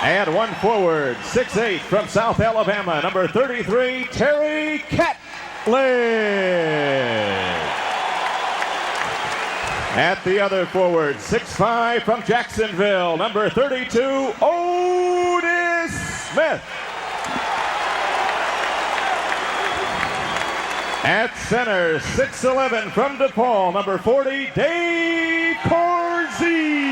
And one forward, 6'8" from South Alabama, number 33, Terry Catlett. At the other forward, 6'5" from Jacksonville, number 32, Otis Smith. At center, 6'11" from DePaul, number 40, Dave Corzine.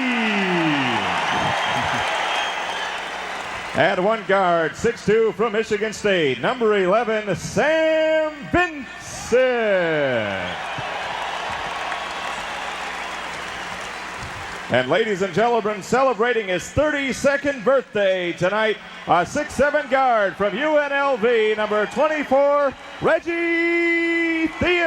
At one guard, 6'2" from Michigan State, number 11, Sam Vincent. And ladies and gentlemen, celebrating his 32nd birthday tonight, a 6'7" guard from UNLV, number 24, Reggie Theus.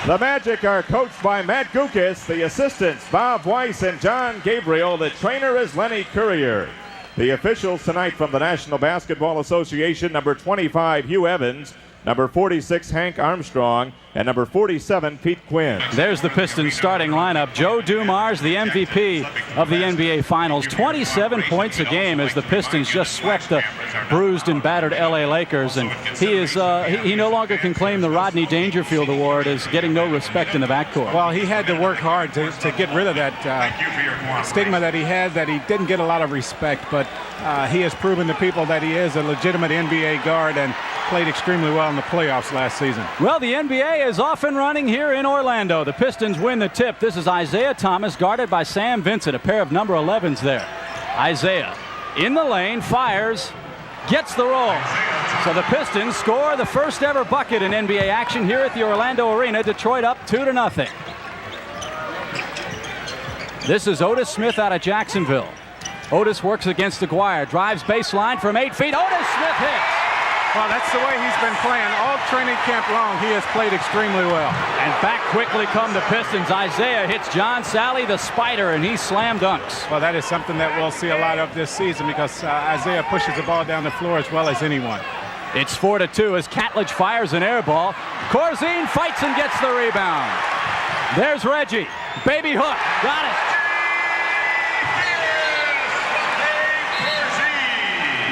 The Magic are coached by Matt Gukas, the assistants Bob Weiss and John Gabriel. The trainer is Lenny Courier. The officials tonight from the National Basketball Association, number 25, Hugh Evans, number 46, Hank Armstrong, and number 47, Pete Quinn. There's the Pistons starting lineup. Joe Dumars, the MVP of the NBA Finals. 27 points a game as the Pistons just swept the bruised and battered LA Lakers. And he no longer can claim the Rodney Dangerfield Award as getting no respect in the backcourt. Well, he had to work hard to get rid of that stigma that he had, that he didn't get a lot of respect. But he has proven to people that he is a legitimate NBA guard and played extremely well in the playoffs last season. Well, the NBA is off and running here in Orlando. The Pistons win the tip. This is Isaiah Thomas guarded by Sam Vincent, a pair of number 11s there. Isaiah in the lane, fires, gets the roll. So the Pistons score the first ever bucket in NBA action here at the Orlando Arena. Detroit up 2-0. This is Otis Smith out of Jacksonville. Otis works against Aguirre, drives baseline from 8 feet. Otis Smith hits. Well, that's the way he's been playing all training camp long. He has played extremely well. And back quickly come the Pistons. Isaiah hits John Sally, the Spider, and he slam dunks. Well, that is something that we'll see a lot of this season because Isaiah pushes the ball down the floor as well as anyone. It's 4-2 as Catlett fires an air ball. Corzine fights and gets the rebound. There's Reggie. Baby hook. Got it.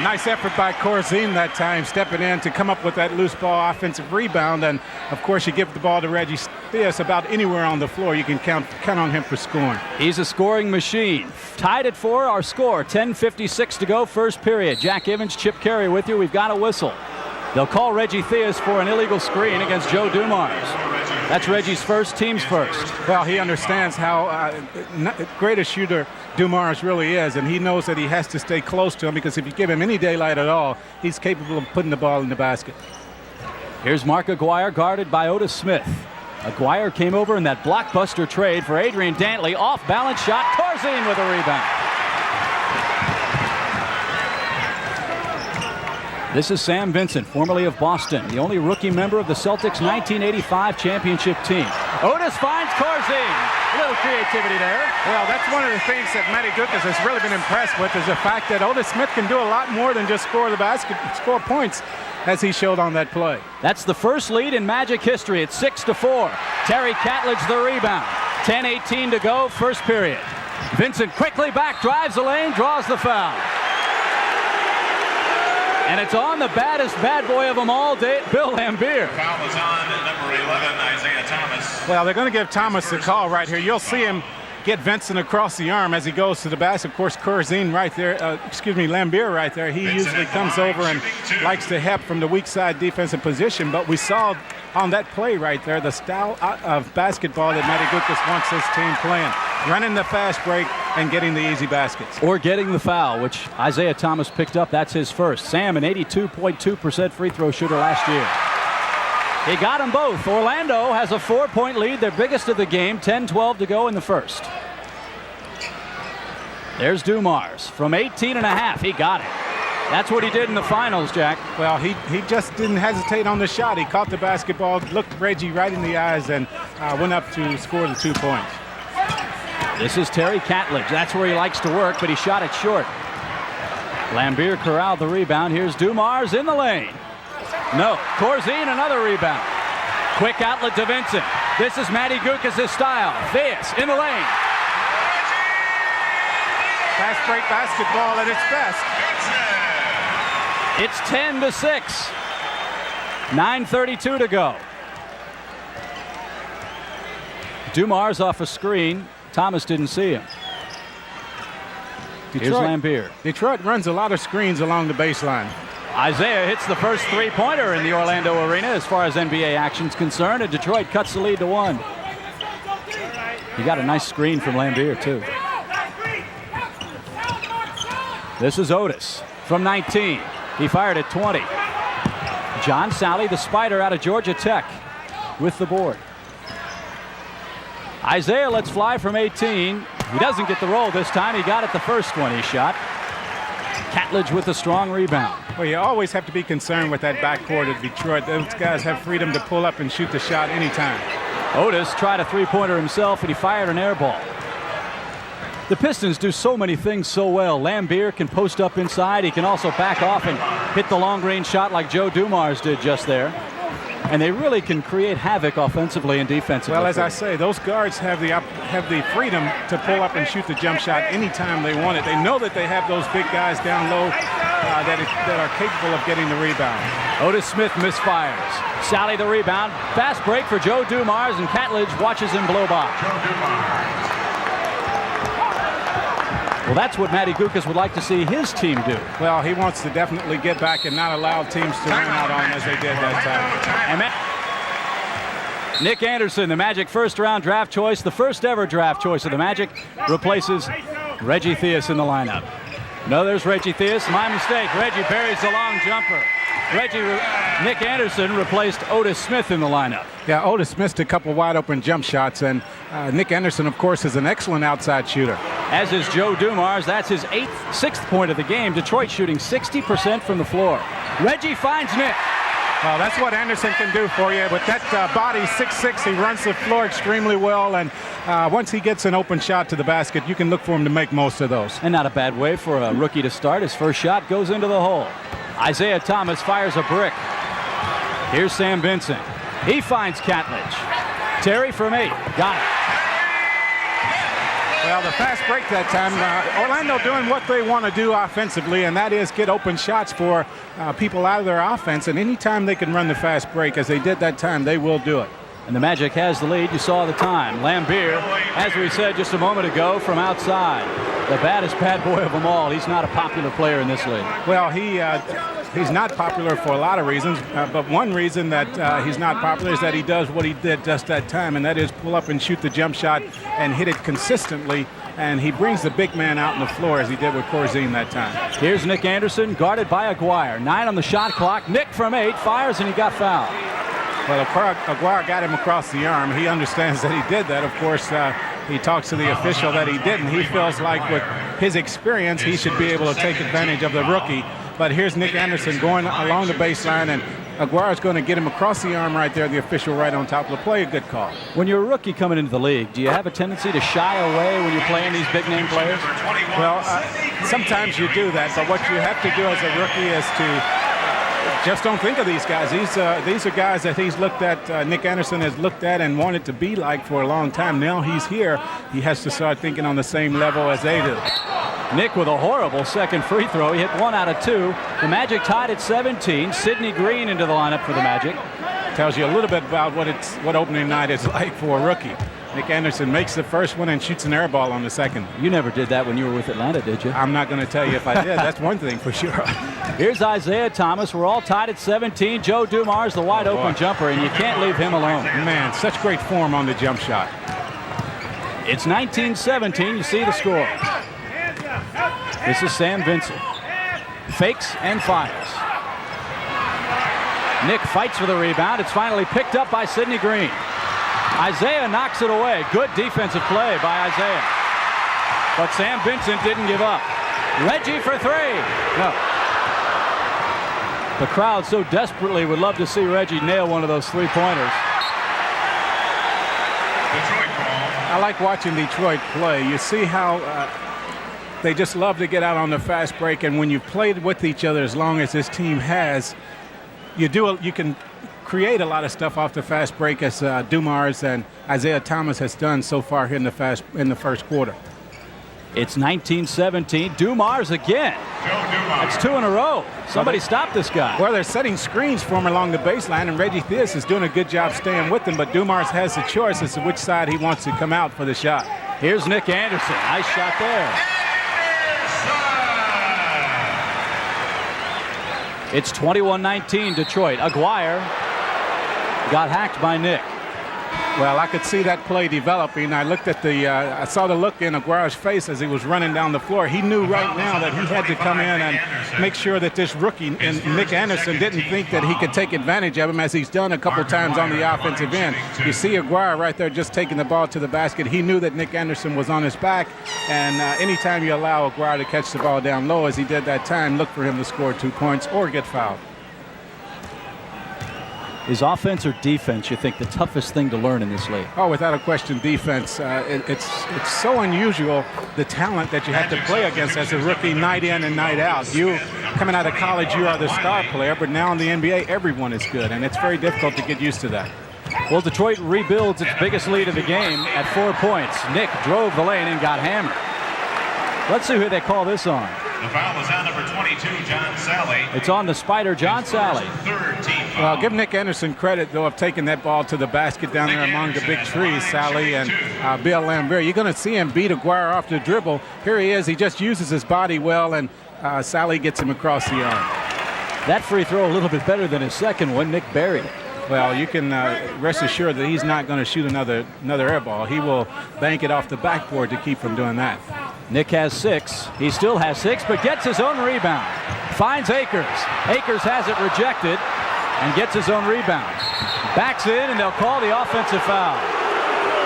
Nice effort by Corzine that time, stepping in to come up with that loose ball offensive rebound. And, of course, you give the ball to Reggie Theus about anywhere on the floor. You can count on him for scoring. He's a scoring machine. Tied at 4, our score. 10:56 to go, first period. Jack Evans, Chip Carey with you. We've got a whistle. They'll call Reggie Theus for an illegal screen against Joe Dumars. That's Reggie's first, team's first. Well, he understands how great a shooter Dumars really is, and he knows that he has to stay close to him because if you give him any daylight at all, he's capable of putting the ball in the basket. Here's Mark Aguirre guarded by Otis Smith. Aguirre came over in that blockbuster trade for Adrian Dantley. Off-balance shot. Corzine with a rebound. This is Sam Vincent, formerly of Boston, the only rookie member of the Celtics' 1985 championship team. Otis finds Corzine. A little creativity there. Well, that's one of the things that Matty Gukas has really been impressed with is the fact that Otis Smith can do a lot more than just score points, as he showed on that play. That's the first lead in Magic history. It's 6-4. Terry Catlett's the rebound. 10:18 to go, first period. Vincent quickly back, drives the lane, draws the foul. And it's on the baddest bad boy of them all, Bill Laimbeer. Foul is on number 11, Isaiah Thomas. Well, they're going to give Thomas the call right here. You'll see him get Vincent across the arm as he goes to the basket. Of course, Corzine right there, Laimbeer right there. He usually comes over and likes to help from the weak side defensive position. But we saw on that play right there the style of basketball that Matty Gukas wants this team playing. Running the fast break and getting the easy baskets. Or getting the foul, which Isaiah Thomas picked up. That's his first. Sam, an 82.2% free throw shooter last year. He got them both. Orlando has a 4-point lead, their biggest of the game. 10-12 to go in the first. There's Dumars from 18.5. He got it. That's what he did in the finals, Jack. Well, he just didn't hesitate on the shot. He caught the basketball, looked Reggie right in the eyes, and went up to score the 2 points. This is Terry Catlett. That's where he likes to work, but he shot it short. Laimbeer corralled the rebound. Here's Dumars in the lane. No. Corzine, another rebound. Quick outlet to Vincent. This is Matty Gukas' style. Theus in the lane. Fast break basketball at its best. It's 10-6. 9:32 to go. Dumars off a screen. Thomas didn't see him. Here's Lambier. Detroit runs a lot of screens along the baseline. Isaiah hits the first three-pointer in the Orlando arena as far as NBA action's concerned, and Detroit cuts the lead to 1. He got a nice screen from Lambier, too. This is Otis from 19. He fired at 20. John Sally, the Spider out of Georgia Tech, with the board. Isaiah lets fly from 18. He doesn't get the roll this time. He got it the first one he shot. Catledge with a strong rebound. Well, you always have to be concerned with that backcourt of Detroit. Those guys have freedom to pull up and shoot the shot anytime. Otis tried a three-pointer himself, and he fired an air ball. The Pistons do so many things so well. Lambier can post up inside. He can also back off and hit the long-range shot like Joe Dumars did just there. And they really can create havoc offensively and defensively. Well, as I say, those guards have the freedom to pull up and shoot the jump shot anytime they want it. They know that they have those big guys down low that are capable of getting the rebound. Otis Smith misfires. Sally the rebound. Fast break for Joe Dumars, and Catledge watches him blow by. Well, that's what Matty Gukas would like to see his team do. Well, he wants to definitely get back and not allow teams to run out on him as they did that time. And Nick Anderson, the Magic first-round draft choice, the first-ever draft choice of the Magic, replaces Reggie Theus in the lineup. No, there's Reggie Theus. My mistake. Reggie buries the long jumper. Nick Anderson replaced Otis Smith in the lineup. Yeah, Otis missed a couple wide-open jump shots, and Nick Anderson, of course, is an excellent outside shooter. As is Joe Dumars. That's his sixth point of the game. Detroit shooting 60% from the floor. Reggie finds Nick. Well, that's what Anderson can do for you. With that body, 6'6", he runs the floor extremely well, and once he gets an open shot to the basket, you can look for him to make most of those. And not a bad way for a rookie to start. His first shot goes into the hole. Isaiah Thomas fires a brick. Here's Sam Vincent. He finds Catledge. Terry from 8. Got it. Well, the fast break that time, Orlando doing what they want to do offensively, and that is get open shots for people out of their offense. And anytime they can run the fast break, as they did that time, they will do it. And the Magic has the lead. You saw the time. Lambier, as we said just a moment ago, from outside. The baddest bad boy of them all. He's not a popular player in this league. Well, he's not popular for a lot of reasons, but one reason that he's not popular is that he does what he did just that time, and that is pull up and shoot the jump shot and hit it consistently. And he brings the big man out on the floor as he did with Corzine that time. Here's Nick Anderson, guarded by Aguirre. 9 on the shot clock. Nick from 8 fires, and he got fouled. Well, Aguirre got him across the arm. He understands that he did that. Of course, he talks to the official that he didn't. He feels like with his experience, he should be able to take advantage of the rookie. But here's Nick Anderson going along the baseline, and Aguirre's going to get him across the arm right there. The official right on top of the play. A good call. When you're a rookie coming into the league, do you have a tendency to shy away when you're playing these big-name players? Well, sometimes you do that, but what you have to do as a rookie is to just don't think of these guys. These are guys that he's looked at, Nick Anderson has looked at and wanted to be like for a long time. Now he's here. He has to start thinking on the same level as they do. Nick with a horrible second free throw. He hit 1 out of 2. The Magic tied at 17. Sidney Green into the lineup for the Magic. Tells you a little bit about what opening night is like for a rookie. Nick Anderson makes the first one and shoots an air ball on the second. You never did that when you were with Atlanta, did you? I'm not going to tell you if I did. That's one thing for sure. Here's Isaiah Thomas. We're all tied at 17. Joe Dumars, the wide open jumper, and you can't leave him alone. Man, such great form on the jump shot. It's 19-17. You see the score. This is Sam Vincent. Fakes and fires. Nick fights for the rebound. It's finally picked up by Sidney Green. Isaiah knocks it away. Good defensive play by Isaiah. But Sam Vincent didn't give up. Reggie for 3. No. The crowd so desperately would love to see Reggie nail one of those three-pointers. I like watching Detroit play. You see how they just love to get out on the fast break, and when you've played with each other as long as this team has, you can create a lot of stuff off the fast break, as Dumars and Isaiah Thomas has done so far here in the first quarter. It's 19-17. Dumars again. That's 2 in a row. Somebody stop this guy. Well, they're setting screens for him along the baseline, and Reggie Theus is doing a good job staying with them, but Dumars has the choice as to which side he wants to come out for the shot. Here's Nick Anderson. Nice shot there. It's 21-19 Detroit. Aguirre got hacked by Nick. Well, I could see that play developing. I looked at I saw the look in Aguirre's face as he was running down the floor. He knew right now that he had to come in and make sure that this rookie, and Nick Anderson, didn't think that he could take advantage of him, as he's done a couple times on the offensive end. You see Aguirre right there just taking the ball to the basket. He knew that Nick Anderson was on his back, and anytime you allow Aguirre to catch the ball down low, as he did that time, look for him to score 2 points or get fouled. Is offense or defense, you think, the toughest thing to learn in this league? Oh, without a question, defense. It's so unusual, the talent that you have to play against as a rookie night in and night out. You, coming out of college, you are the star player, but now in the NBA, everyone is good, and it's very difficult to get used to that. Well, Detroit rebuilds its biggest lead of the game at 4 points. Nick drove the lane and got hammered. Let's see who they call this on. The foul is on number 22, John Sally. It's on the Spider, John Sally. Third team foul. Well, give Nick Anderson credit, though, of taking that ball to the basket down there among the big trees, Sally and Bill Lambert. You're going to see him beat Aguirre off the dribble. Here he is. He just uses his body well, and Sally gets him across the arm. That free throw a little bit better than his second one. Nick buried it. Well, you can rest assured that he's not going to shoot another air ball. He will bank it off the backboard to keep from doing that. Nick has 6. He still has 6, but gets his own rebound. Finds Akers. Akers has it rejected and gets his own rebound. Backs in, and they'll call the offensive foul.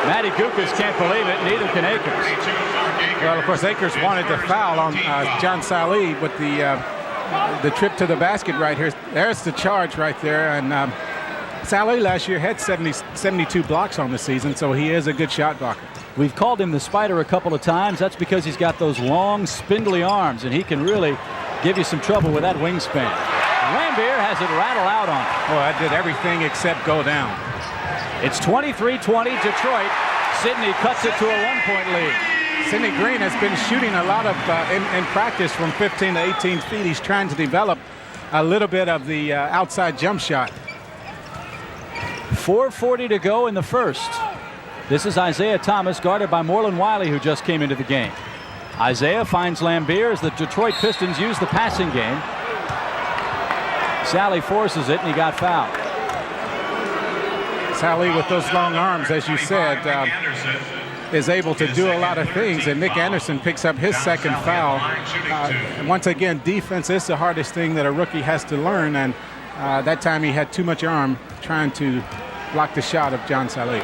Matty Gukas can't believe it. Neither can Akers. Well, of course, Akers wanted to foul on John Sally with the trip to the basket right here. There's the charge right there, and Sally last year had 72 blocks on the season, so he is a good shot blocker. We've called him the Spider a couple of times. That's because he's got those long, spindly arms, and he can really give you some trouble with that wingspan. Lambier has it rattle out on him. Oh, I did everything except go down. It's 23-20 Detroit. Sidney cuts it to a 1-point lead. Sidney Green has been shooting a lot of in practice from 15 to 18 feet. He's trying to develop a little bit of the outside jump shot. 4:40 to go in the first. This is Isaiah Thomas, guarded by Moreland Wiley, who just came into the game. Isaiah finds Lambier as the Detroit Pistons use the passing game. Sally forces it, and he got fouled. Sally, with those long arms, as you said, is able to do a lot of things, and Nick Anderson picks up his second foul. Once again, defense is the hardest thing that a rookie has to learn, and that time he had too much arm trying to block the shot of John Sally.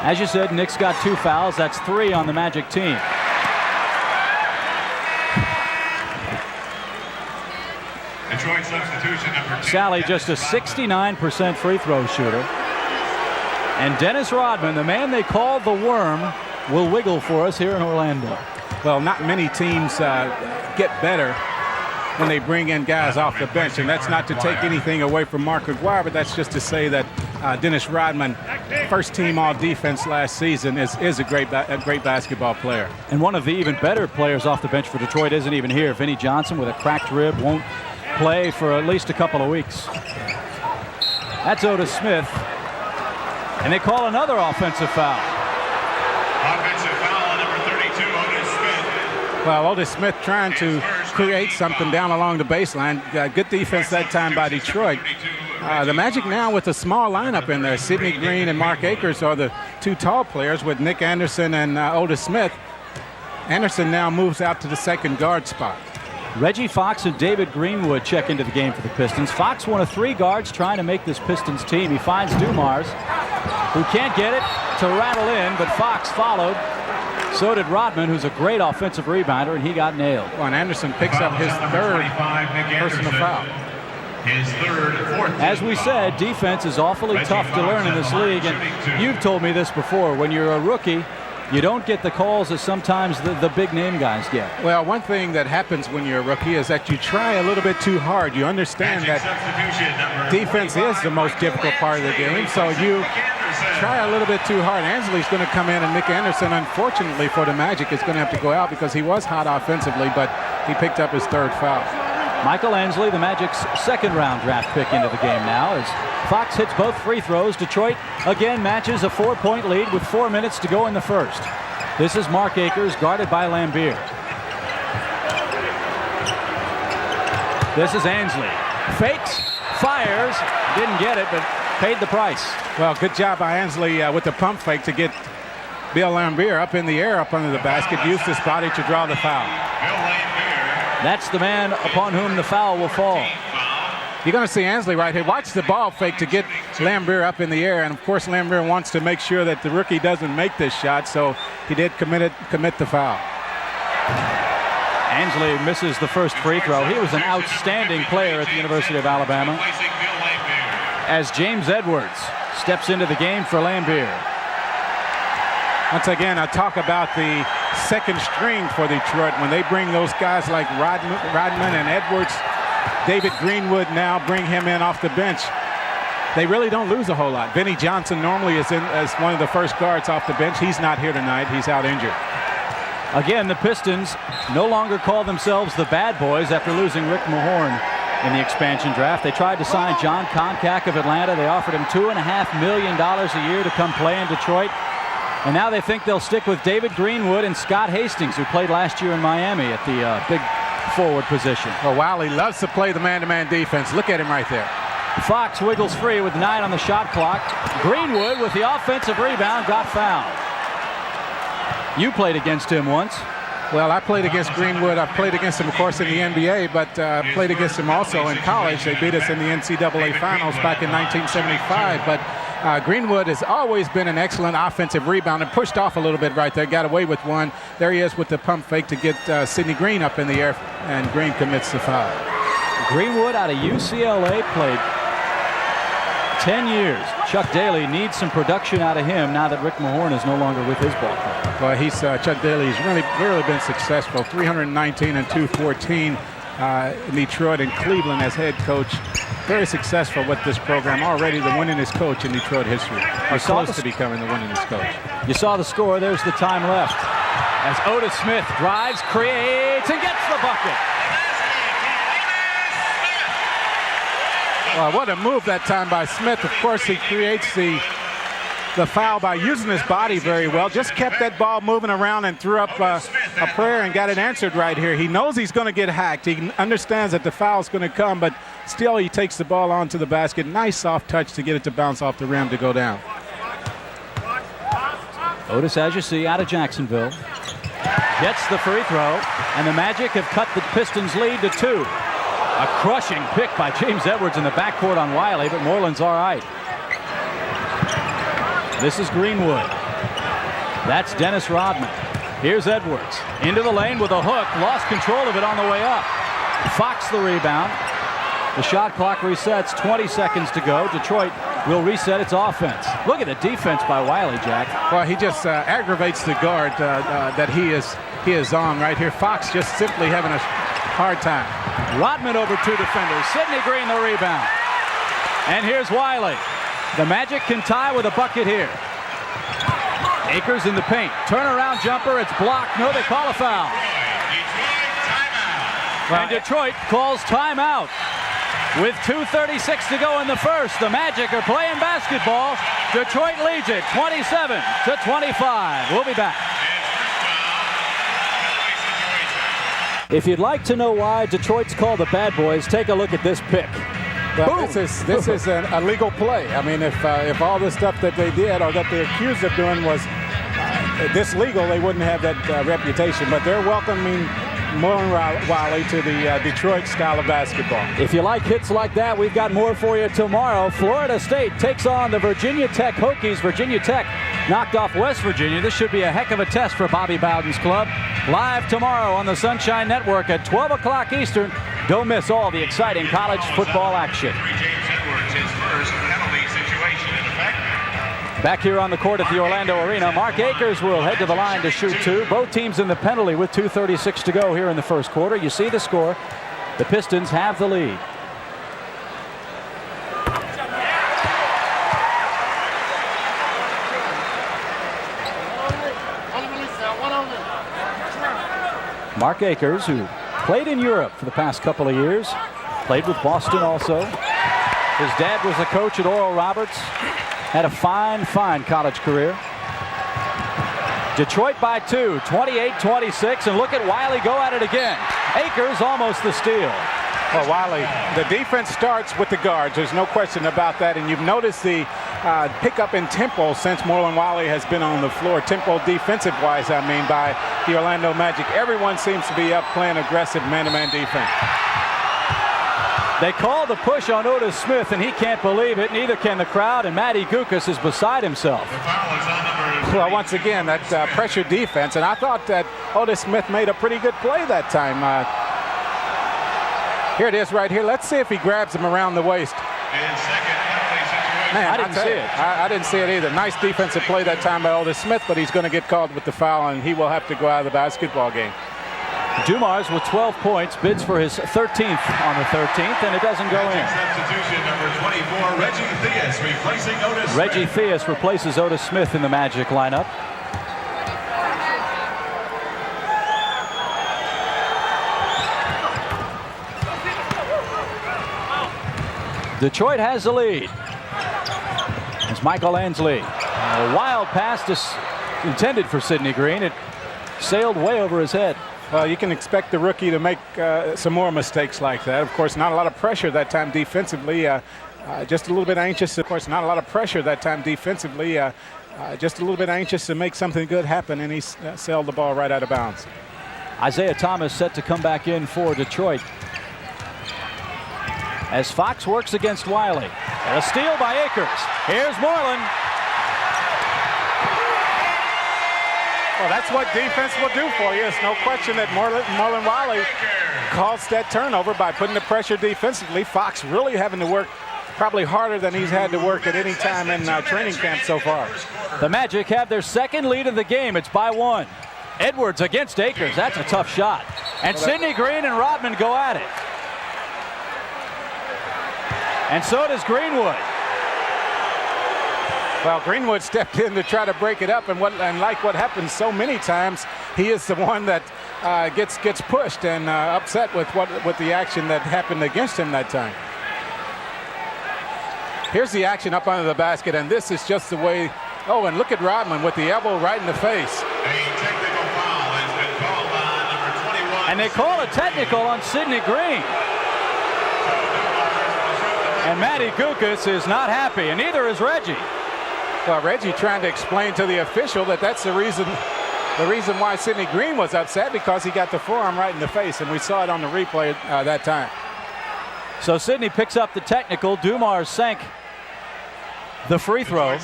As you said, Nick's got 2 fouls. That's 3 on the Magic team. Detroit substitution number 2. Sally just a 69% free throw shooter. And Dennis Rodman, the man they call the Worm, will wiggle for us here in Orlando. Well, not many teams get better when they bring in guys off the bench, and that's not to take anything away from Mark Aguirre, but that's just to say that Dennis Rodman, first team all defense last season, is a great basketball player. And one of the even better players off the bench for Detroit isn't even here. Vinnie Johnson with a cracked rib won't play for at least a couple of weeks. That's Otis Smith. And they call another offensive foul. Offensive foul on number 32, Otis Smith. Well, Otis Smith trying to create something down along the baseline. Good defense that time by Detroit. The Magic now with a small lineup in there. Sidney Green and Mark Akers are the 2 tall players with Nick Anderson and Otis Smith. Anderson now moves out to the second guard spot. Reggie Fox and David Greenwood check into the game for the Pistons. Fox, one of 3 guards trying to make this Pistons team. He finds Dumars, who can't get it to rattle in, but Fox followed. So did Rodman, who's a great offensive rebounder, and he got nailed. Well, and Anderson picks up his third personal foul. His third, fourth. As we said, defense is awfully tough to learn in this league, and you've told me this before. When you're a rookie, you don't get the calls that sometimes the big name guys get. Well, one thing that happens when you're a rookie is that you try a little bit too hard. You understand that defense is the most difficult part of the game, so you try a little bit too hard. Ansley's going to come in, and Nick Anderson, unfortunately for the Magic, is going to have to go out because he was hot offensively, but he picked up his 3rd foul. Michael Ansley, the Magic's 2nd-round draft pick, into the game now as Fox hits both free throws. Detroit again matches a 4-point lead with 4 minutes to go in the first. This is Mark Akers, guarded by Lambier. This is Ansley. Fakes, fires, didn't get it, but paid the price. Well, good job by Ansley with the pump fake to get Bill Lambier up in the air, up under the basket, used his body to draw the foul. That's the man upon whom the foul will fall. You're going to see Ansley right here. Watch the ball fake to get Lambier up in the air, and of course Lambier wants to make sure that the rookie doesn't make this shot, so he did commit the foul. Ansley misses the first free throw. He was an outstanding player at the University of Alabama. As James Edwards steps into the game for Lambier. Once again, I talk about the second string for Detroit. When they bring those guys like Rodman and Edwards, David Greenwood now bring him in off the bench. They really don't lose a whole lot. Benny Johnson normally is in as one of the first guards off the bench. He's not here tonight. He's out injured. Again, the Pistons no longer call themselves the Bad Boys after losing Rick Mahorn in the expansion draft. They tried to sign John Koncak of Atlanta. They offered him $2.5 million a year to come play in Detroit. And now they think they'll stick with David Greenwood and Scott Hastings, who played last year in Miami at the big forward position. Oh, Wiley loves to play the man-to-man defense. Look at him right there. Fox wiggles free with 9 on the shot clock. Greenwood with the offensive rebound got fouled. You played against him once. Well, I played against Greenwood. I've played against him, of course, in the NBA, but played against him also in college. They beat us in the NCAA Finals back in 1975. But Greenwood has always been an excellent offensive rebounder. Pushed off a little bit right there. Got away with one. There he is with the pump fake to get Sidney Green up in the air, and Green commits the foul. Greenwood out of UCLA, played 10 years. Chuck Daly needs some production out of him now that Rick Mahorn is no longer with his ball club. Well, Chuck Daly has really been successful. 319 and 214 in Detroit and Cleveland as head coach. Very successful with this program. Already the winningest coach in Detroit history. Or close to becoming the winningest coach. You saw the score. There's the time left. As Otis Smith drives, creates, and gets the bucket. Well, what a move that time by Smith. Of course, he creates the foul by using his body very well. Just kept that ball moving around and threw up a prayer and got it answered right here. He knows he's going to get hacked. He understands that the foul's going to come, but still he takes the ball onto the basket. Nice soft touch to get it to bounce off the rim to go down. Otis, as you see, out of Jacksonville, gets the free throw, and the Magic have cut the Pistons' lead to 2. A crushing pick by James Edwards in the backcourt on Wiley, but Moreland's all right. This is Greenwood. That's Dennis Rodman. Here's Edwards. Into the lane with a hook. Lost control of it on the way up. Fox the rebound. The shot clock resets. 20 seconds to go. Detroit will reset its offense. Look at the defense by Wiley, Jack. Well, he just aggravates the guard that he is on right here. Fox just simply having a hard time. Rodman over 2 defenders. Sidney Green the rebound. And here's Wiley. The Magic can tie with a bucket here. Akers in the paint. Turnaround jumper. It's blocked. No, they call a foul. And Detroit calls timeout. With 2:36 to go in the first, the Magic are playing basketball. Detroit leads it 27-25. We'll be back. If you'd like to know why Detroit's called the Bad Boys, take a look at this pick. Well, this is a legal play. I mean, if all the stuff that they did or that they're accused of doing was this legal, they wouldn't have that reputation. But they're welcoming Moreland Wiley to the Detroit style of basketball. If you like hits like that, we've got more for you tomorrow. Florida State takes on the Virginia Tech Hokies. Virginia Tech knocked off West Virginia. This should be a heck of a test for Bobby Bowden's club. Live tomorrow on the Sunshine Network at 12 o'clock Eastern. Don't miss all the exciting college football action. Back here on the court at the Orlando Arena, Mark Akers will head to the line to shoot 2. Both teams in the penalty with 2:36 to go here in the first quarter. You see the score. The Pistons have the lead. Mark Akers, who played in Europe for the past couple of years, played with Boston also. His dad was a coach at Oral Roberts, had a fine college career. Detroit by 2, 28-26, and look at Wiley go at it again. Akers almost the steal. Well, Wiley, the defense starts with the guards. There's no question about that. And you've noticed the pickup in tempo since Morland Wiley has been on the floor. Tempo defensive-wise, I mean, by the Orlando Magic. Everyone seems to be up playing aggressive man-to-man defense. They call the push on Otis Smith, and he can't believe it. Neither can the crowd, and Matty Gukas is beside himself. Well, once again, that pressure defense, and I thought that Otis Smith made a pretty good play that time. Here it is right here. Let's see if he grabs him around the waist. Man, I didn't see it. I didn't see it either. Nice defensive play that time by Otis Smith, but he's going to get called with the foul, and he will have to go out of the basketball game. Dumars with 12 points, bids for his 13th on the 13th, and it doesn't go in. Substitution number 24, Reggie Theus replacing Otis Smith. Reggie Theus replaces Otis Smith in the Magic lineup. Detroit has the lead. It's Michael Ansley. A wild pass intended for Sidney Green. It sailed way over his head. Well, you can expect the rookie to make some more mistakes like that. Of course, not a lot of pressure that time defensively. Just a little bit anxious. Of course, not a lot of pressure that time defensively. Just a little bit anxious to make something good happen, and he sailed the ball right out of bounds. Isaiah Thomas set to come back in for Detroit, as Fox works against Wiley. And a steal by Akers. Here's Moreland. Well, that's what defense will do for you. It's no question that Morland Wiley caused that turnover by putting the pressure defensively. Fox really having to work probably harder than he's had to work at any time in training camp so far. The Magic have their second lead of the game. It's by 1. Edwards against Akers. That's a tough shot. And Sidney Green and Rodman go at it. And so does Greenwood. Well, Greenwood stepped in to try to break it up, and like what happens so many times, he is the one that gets pushed and upset with the action that happened against him that time. Here's the action up under the basket, and this is just the way. Oh, and look at Rodman with the elbow right in the face. A technical foul has been called on number 21. And they call a technical on Sidney Green. And Matty Gukas is not happy, and neither is Reggie. Well, Reggie trying to explain to the official that that's the reason why Sidney Green was upset, because he got the forearm right in the face, and we saw it on the replay that time. So Sidney picks up the technical. Dumars sank the free throw.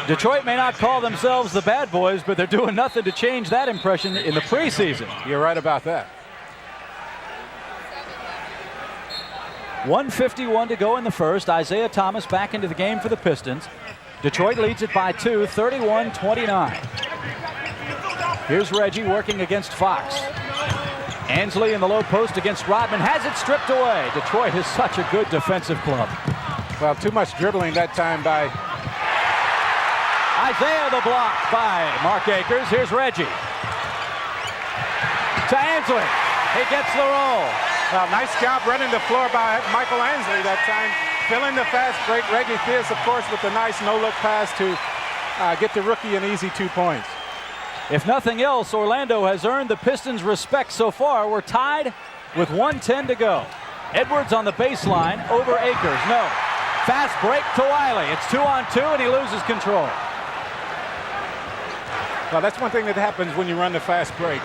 Detroit may not call themselves the bad boys, but they're doing nothing to change that impression in the preseason. You're right about that. 1:51 to go in the first. Isaiah Thomas back into the game for the Pistons. Detroit leads it by 2, 31-29. Here's Reggie working against Fox. Ansley in the low post against Rodman, has it stripped away. Detroit is such a good defensive club. Well, too much dribbling that time by Isaiah, the block by Mark Akers. Here's Reggie. To Ansley. He gets the roll. Well, nice job running the floor by Michael Ansley that time. Filling the fast break. Reggie Theus, of course, with a nice no-look pass to get the rookie an easy 2 points. If nothing else, Orlando has earned the Pistons' respect so far. We're tied with 1:10 to go. Edwards on the baseline over Akers. No. Fast break to Wiley. It's 2-on-2, and he loses control. Well, that's one thing that happens when you run the fast break.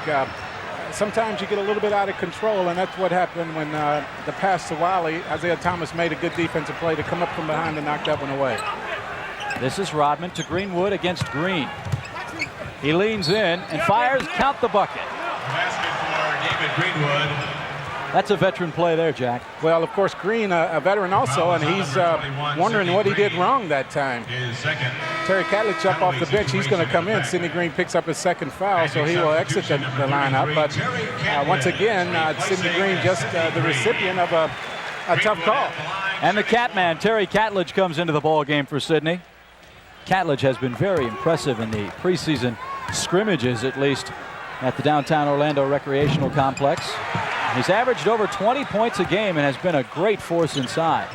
Sometimes you get a little bit out of control, and that's what happened when the pass to Wiley. Isaiah Thomas made a good defensive play to come up from behind and knock that one away. This is Rodman to Greenwood against Green. He leans in and fires. Count the bucket. Basket for David Greenwood. That's a veteran play there, Jack. Well, of course, Green, a veteran also, and he's wondering what he did wrong that time. Terry Catledge up off the bench. He's going to come in. Sidney Green picks up his second foul, so he will exit the lineup. But once again, Sidney Green just the recipient of a tough call. And the Catman, Terry Catledge, comes into the ball game for Sidney. Catledge has been very impressive in the preseason scrimmages, at least, at the downtown Orlando Recreational Complex. He's averaged over 20 points a game and has been a great force inside.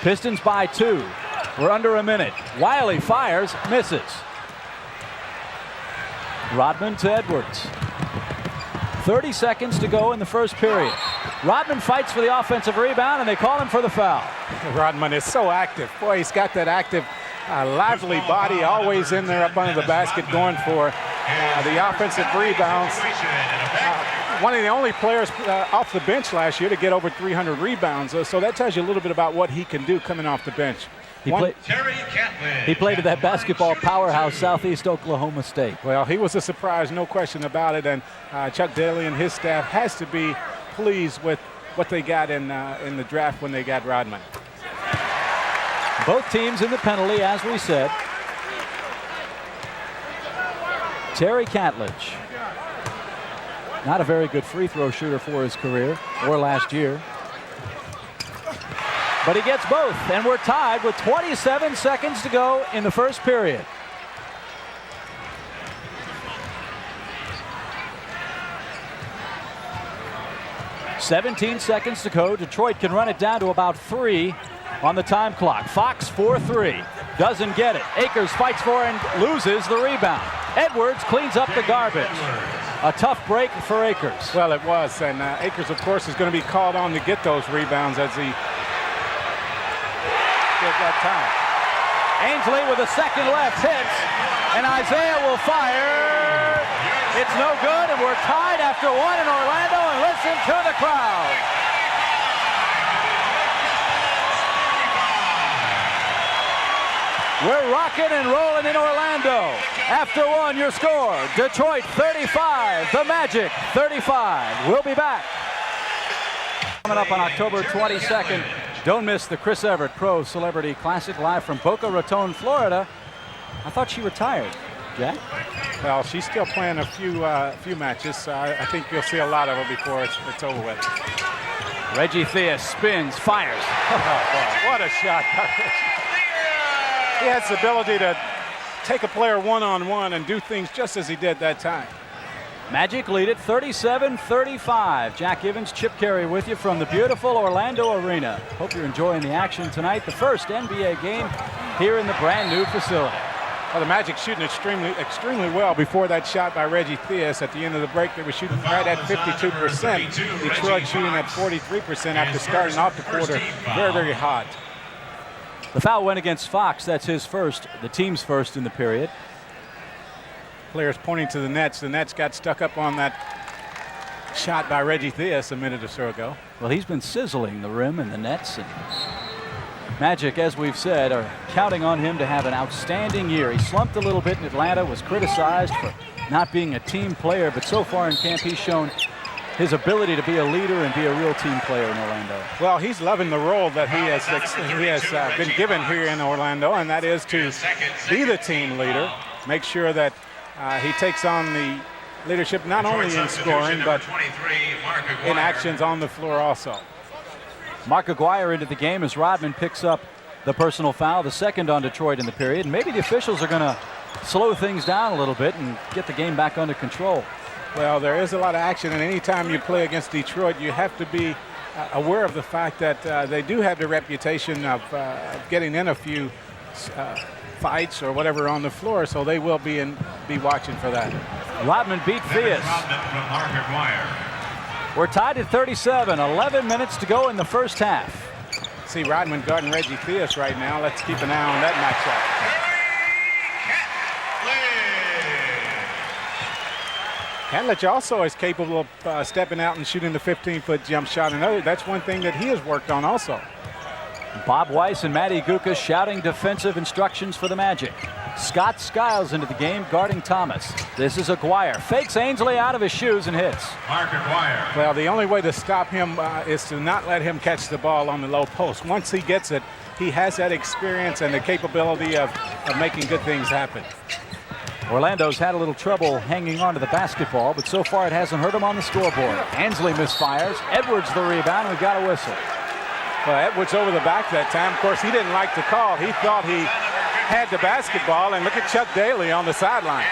Pistons by 2. We're under a minute. Wiley fires, misses. Rodman to Edwards. 30 seconds to go in the first period. Rodman fights for the offensive rebound, and they call him for the foul. Rodman is so active. Boy, he's got that active, lively body, always in there up under the basket going for the offensive rebounds. One of the only players off the bench last year to get over 300 rebounds. So that tells you a little bit about what he can do coming off the bench. He played at that basketball powerhouse, Southeast Oklahoma State. Well, he was a surprise, no question about it. And Chuck Daly and his staff has to be pleased with what they got in the draft when they got Rodman. Both teams in the penalty, as we said. Terry Catledge, not a very good free throw shooter for his career or last year. But he gets both, and we're tied with 27 seconds to go in the first period. "17 seconds to go. Detroit can run it down to about 3 on the time clock. Fox 4-3. Doesn't get it. Akers fights for and loses the rebound. Edwards cleans up the garbage. A tough break for Akers. Well, it was, and Akers, of course, is going to be called on to get those rebounds as he did that time. Ainsley with a second left hits, and Isaiah will fire. It's no good, and we're tied after 1 in Orlando, and listen to the crowd. We're rocking and rolling in Orlando. After 1, your score, Detroit 35, the Magic 35. We'll be back. Coming up on October 22nd, don't miss the Chris Evert Pro Celebrity Classic live from Boca Raton, Florida. I thought she retired, Jack. Well, she's still playing a few matches. I think you'll see a lot of her before it's over with. Reggie Theus spins, fires. Oh, boy, what a shot. He has the ability to take a player one-on-one and do things just as he did that time. Magic lead it 37-35. Jack Evans, Chip Carey with you from the beautiful Orlando Arena. Hope you're enjoying the action tonight. The first NBA game here in the brand new facility. Well, the Magic shooting extremely well before that shot by Reggie Theus. At the end of the break, they were shooting right at 52%. Detroit shooting at 43% after starting off the quarter very, very hot. The foul went against Fox. That's his first, the team's first in the period. Players pointing to the Nets. The Nets got stuck up on that shot by Reggie Theus a minute or so ago. Well, he's been sizzling the rim and the Nets. And Magic, as we've said, are counting on him to have an outstanding year. He slumped a little bit in Atlanta, was criticized for not being a team player, but so far in camp he's shown his ability to be a leader and be a real team player in Orlando. Well, he's loving the role that he has been given here in Orlando, and that is to be the team leader, make sure that he takes on the leadership not only in scoring but in actions on the floor also. Mark Aguirre into the game as Rodman picks up the personal foul, the second on Detroit in the period. And maybe the officials are going to slow things down a little bit and get the game back under control. Well, there is a lot of action, and anytime you play against Detroit, you have to be aware of the fact that they do have the reputation of getting in a few fights or whatever on the floor, so they will be watching for that. Rodman beat Theus. We're tied at 37, 11 minutes to go in the first half. See Rodman guarding Reggie Theus right now. Let's keep an eye on that matchup. Catledge also is capable of stepping out and shooting the 15-foot jump shot. And that's one thing that he has worked on also. Bob Weiss and Matty Gukas shouting defensive instructions for the Magic. Scott Skiles into the game guarding Thomas. This is Aguirre. Fakes Ainsley out of his shoes and hits. Mark Aguirre. Well, the only way to stop him is to not let him catch the ball on the low post. Once he gets it, he has that experience and the capability of making good things happen. Orlando's had a little trouble hanging on to the basketball, but so far it hasn't hurt him on the scoreboard. Ainsley misfires. Edwards the rebound. We've got a whistle. Well, Edwards over the back that time. Of course, he didn't like the call. He thought he had the basketball, and look at Chuck Daly on the sideline.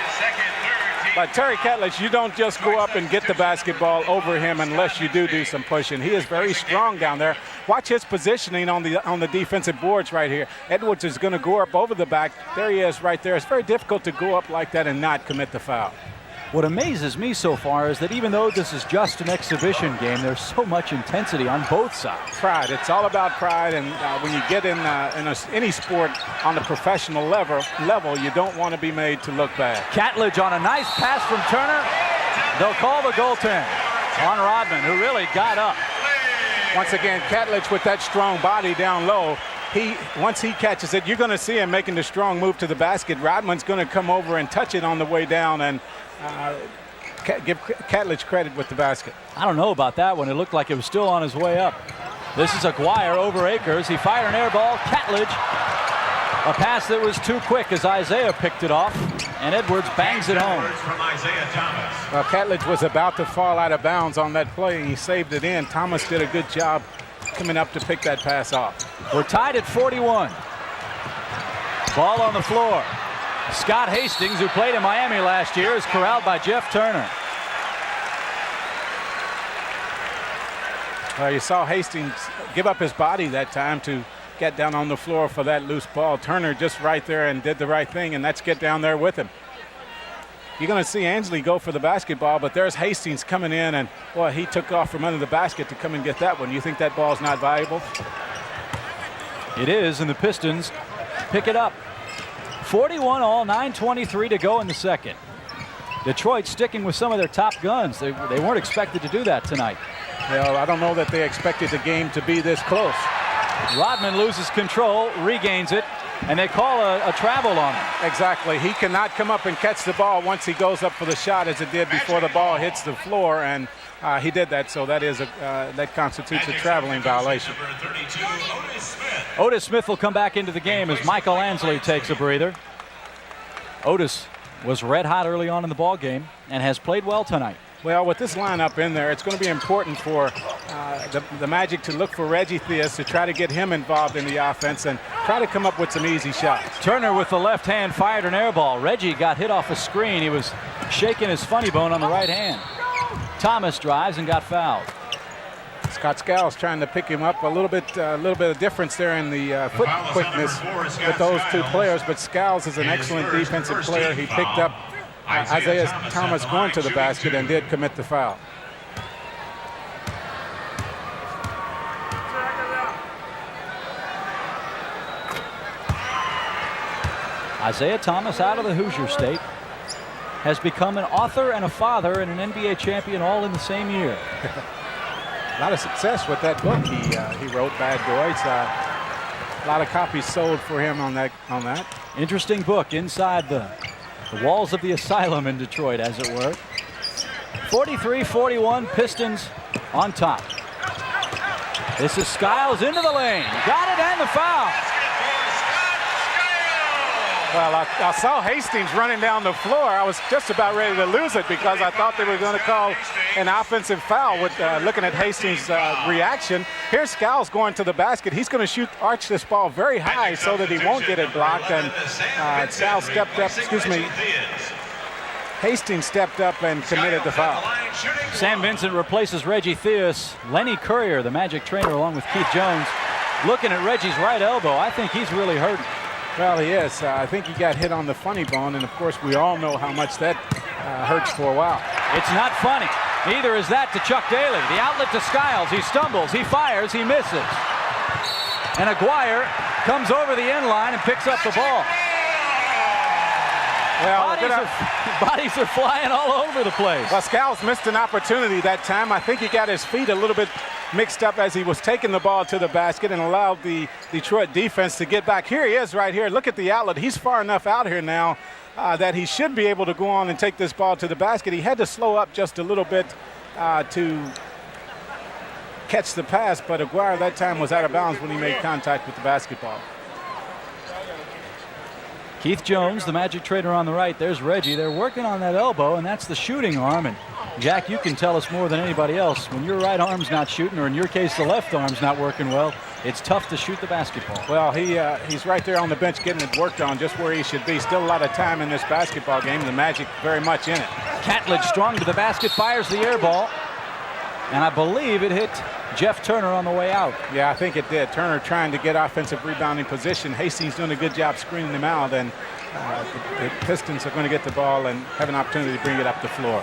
But Terry Ketlich, you don't just go up and get the basketball over him unless you do some pushing. He is very strong down there. Watch his positioning on the defensive boards right here. Edwards is going to go up over the back. There he is right there. It's very difficult to go up like that and not commit the foul. What amazes me so far is that even though this is just an exhibition game, there's so much intensity on both sides. Pride. It's all about pride, and when you get in any sport on the professional level, you don't want to be made to look bad. Catledge on a nice pass from Turner. They'll call the goaltend on Rodman, who really got up. Once again, Catledge with that strong body down low. Once he catches it, you're going to see him making the strong move to the basket. Rodman's going to come over and touch it on the way down and give Catledge credit with the basket. I don't know about that one. It looked like it was still on his way up. This is Aguirre over Akers. He fired an air ball. Catledge. A pass that was too quick as Isaiah picked it off, and Edwards bangs it home. From Isaiah Thomas. Well, Catledge was about to fall out of bounds on that play, and he saved it in. Thomas did a good job coming up to pick that pass off. We're tied at 41. Ball on the floor. Scott Hastings, who played in Miami last year, is corralled by Jeff Turner. You saw Hastings give up his body that time to get down on the floor for that loose ball. Turner just right there and did the right thing, and that's get down there with him. You're going to see Ansley go for the basketball, but there's Hastings coming in, and boy, he took off from under the basket to come and get that one. You think that ball's not valuable? It is, and the Pistons pick it up. 41 all, 9:23 to go in the second. Detroit sticking with some of their top guns. They weren't expected to do that tonight. Well, I don't know that they expected the game to be this close. Rodman loses control, regains it, and they call a travel on him. Exactly. He cannot come up and catch the ball once he goes up for the shot as it did before the ball hits the floor, and he did that, so that constitutes a traveling violation. Otis Smith will come back into the game as Michael Ansley takes a breather. Otis was red hot early on in the ball game and has played well tonight. Well, with this lineup in there, it's going to be important for the Magic to look for Reggie Theus to try to get him involved in the offense and try to come up with some easy shots. Turner with the left hand fired an air ball. Reggie got hit off a screen. He was shaking his funny bone on the right hand. Thomas drives and got fouled. Scott Skiles trying to pick him up. A little bit of difference there in the foot quickness with those two players, but Skiles is an excellent defensive player. He picked up Isaiah Thomas going to the basket and did commit the foul. Isaiah Thomas, out of the Hoosier State, has become an author and a father and an NBA champion all in the same year. A lot of success with that book he wrote, Bad Boys. A lot of copies sold for him on that. Interesting book inside the walls of the asylum in Detroit, as it were. 43-41, Pistons on top. This is Skiles into the lane. Got it and the foul. Well, I saw Hastings running down the floor. I was just about ready to lose it because I thought they were going to call an offensive foul with looking at Hastings' reaction. Here's Skiles going to the basket. He's going to arch this ball very high so that he won't get it blocked. And Skiles stepped up, Hastings stepped up and committed the foul. Sam Vincent replaces Reggie Theus. Lenny Courier, the Magic trainer, along with Keith Jones, looking at Reggie's right elbow. I think he's really hurting. Well, he is. I think he got hit on the funny bone, and of course we all know how much that hurts for a while. It's not funny. Neither is that to Chuck Daly. The outlet to Skiles. He stumbles, he fires, he misses. And Aguirre comes over the end line and picks up the ball. Well, bodies are flying all over the place. Well, Skiles missed an opportunity that time. I think he got his feet a little bit mixed up as he was taking the ball to the basket and allowed the Detroit defense to get back. Here he is right here. Look at the outlet. He's far enough out here now that he should be able to go on and take this ball to the basket. He had to slow up just a little bit to catch the pass, but Aguirre that time was out of bounds when he made contact with the basketball. Keith Jones, the Magic trainer on the right. There's Reggie. They're working on that elbow, and that's the shooting arm. And Jack, you can tell us more than anybody else. When your right arm's not shooting, or in your case, the left arm's not working well, it's tough to shoot the basketball. Well, he's right there on the bench getting it worked on just where he should be. Still a lot of time in this basketball game. The Magic very much in it. Catledge strong to the basket, fires the air ball. And I believe it hit Jeff Turner on the way out. Yeah, I think it did. Turner trying to get offensive rebounding position. Hastings doing a good job screening him out, and the Pistons are going to get the ball and have an opportunity to bring it up the floor.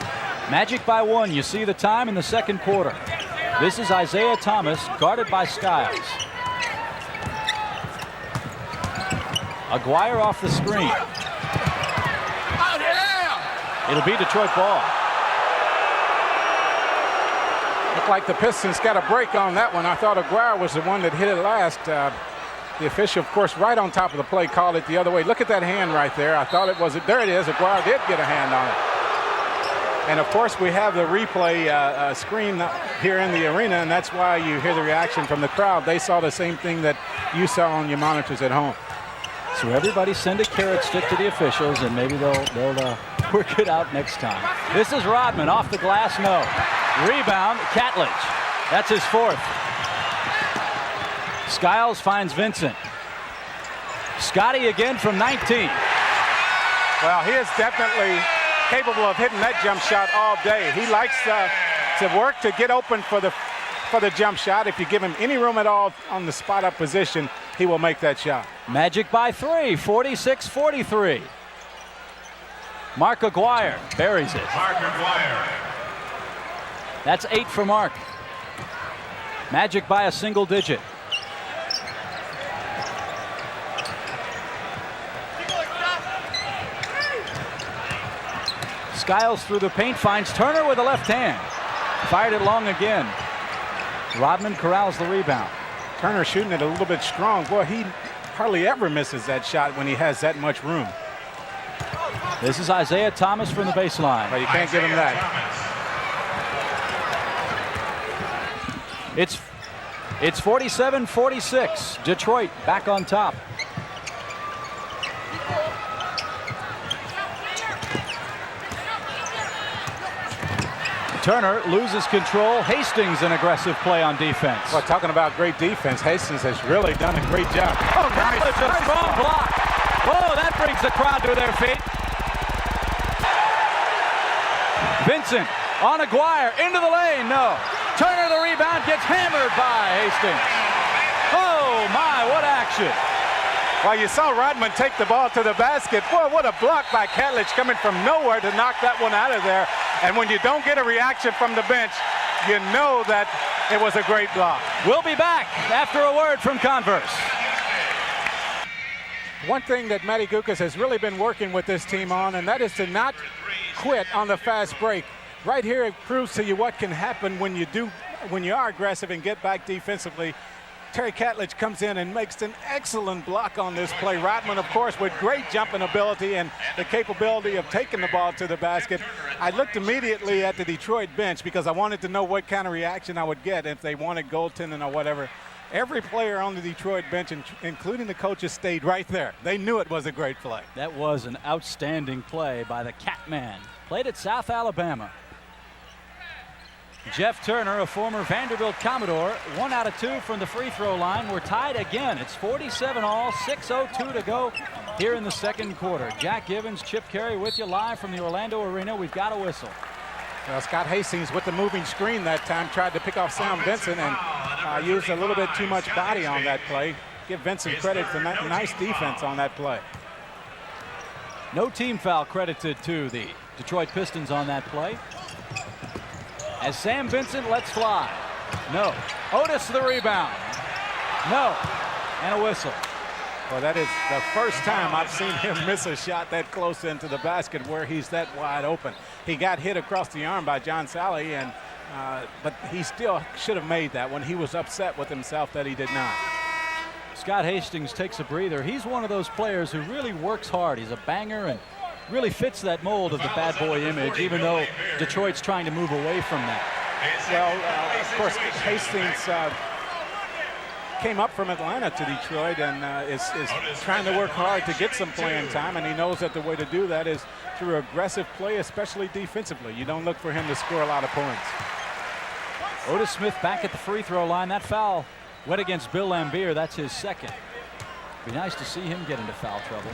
Magic by 1. You see the time in the second quarter. This is Isaiah Thomas, guarded by Skiles. Aguirre off the screen. It'll be Detroit ball. Looked like the Pistons got a break on that one. I thought Aguirre was the one that hit it last. The official, of course, right on top of the play, called it the other way. Look at that hand right there. I thought it was it. There it is. Aguirre did get a hand on it. And of course, we have the replay screen here in the arena, and that's why you hear the reaction from the crowd. They saw the same thing that you saw on your monitors at home. So everybody send a carrot stick to the officials, and maybe they'll work it out next time. This is Rodman off the glass. No. Rebound, Catledge. That's his 4th. Skiles finds Vincent. Scotty again from 19. Well, he is definitely capable of hitting that jump shot all day. He likes to work to get open for the jump shot. If you give him any room at all on the spot up position, he will make that shot. Magic by 3, 46-43. Mark Aguirre buries it. Mark Aguirre. That's 8 for Mark. Magic by a single digit. Skiles through the paint, finds Turner with a left hand. Fired it long again. Rodman corrals the rebound. Turner shooting it a little bit strong. Boy, he hardly ever misses that shot when he has that much room. This is Isaiah Thomas from the baseline. But you can't give him that. It's 47-46. Detroit back on top. Turner loses control. Hastings an aggressive play on defense. Well, talking about great defense, Hastings has really done a great job. Oh, nice. It's a strong block. Oh, that brings the crowd to their feet. Vincent on Aguirre into the lane. No. Turner the rebound, gets hammered by Hastings. Oh my, what action. Well, you saw Rodman take the ball to the basket. Boy, what a block by Catledge coming from nowhere to knock that one out of there. And when you don't get a reaction from the bench, you know that it was a great block. We'll be back after a word from Converse. One thing that Matty Gukas has really been working with this team on, and that is to not quit on the fast break. Right here, it proves to you what can happen when you are aggressive and get back defensively. Terry Catledge comes in and makes an excellent block on this play. Rodman, of course, with great jumping ability and the capability of taking the ball to the basket. I looked immediately at the Detroit bench because I wanted to know what kind of reaction I would get if they wanted goaltending or whatever. Every player on the Detroit bench, including the coaches, stayed right there. They knew it was a great play. That was an outstanding play by the Catman. Played at South Alabama. Jeff Turner, a former Vanderbilt Commodore, 1 out of 2 from the free throw line. We're tied again. It's 47-all, 6:02 to go here in the second quarter. Jack Givens, Chip Carey with you live from the Orlando Arena. We've got a whistle. Well, Scott Hastings with the moving screen that time tried to pick off Sam Vincent and used a little bit too much body on that play. Give Vincent credit for nice defense on that play. No team foul credited to the Detroit Pistons on that play. As Sam Vincent lets fly. No. Otis the rebound. No. And a whistle. Well, that is the first time I've seen him miss a shot that close into the basket where he's that wide open. He got hit across the arm by John Sally, and but he still should have made that one. He was upset with himself that he did not. Scott Hastings takes a breather. He's one of those players who really works hard. He's a banger and really fits that mold of the bad boy image, even though Detroit's trying to move away from that. Well, of course, Hastings came up from Atlanta to Detroit and is trying to work hard to get some playing time, and he knows that the way to do that is through aggressive play, especially defensively. You don't look for him to score a lot of points. Otis Smith back at the free throw line. That foul went against Bill Laimbeer. That's his second. Be nice to see him get into foul trouble.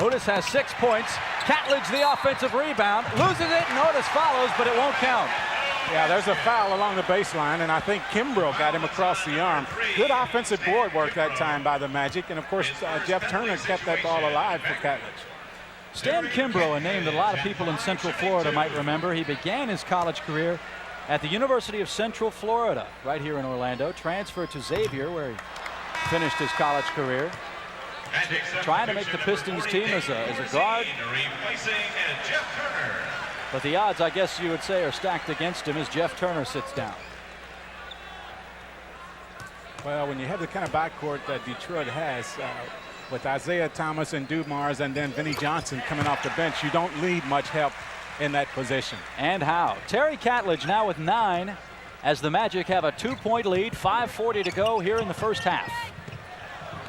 Otis has 6 points. Catledge the offensive rebound. Loses it, and Otis follows, but it won't count. Yeah, there's a foul along the baseline, and I think Kimbrough got him across the arm. Good offensive board work that time by the Magic, and of course, Jeff Turner kept that ball alive for Catledge. Stan Kimbrough, a name that a lot of people in Central Florida might remember. He began his college career at the University of Central Florida, right here in Orlando. Transferred to Xavier, where he finished his college career. Trying to make the Pistons team as a guard. But the odds, I guess you would say, are stacked against him as Jeff Turner sits down. Well, when you have the kind of backcourt that Detroit has, with Isaiah Thomas and Dumars and then Vinnie Johnson coming off the bench, you don't need much help in that position. And how? Terry Catledge now with 9 as the Magic have a 2-point lead, 5:40 to go here in the first half.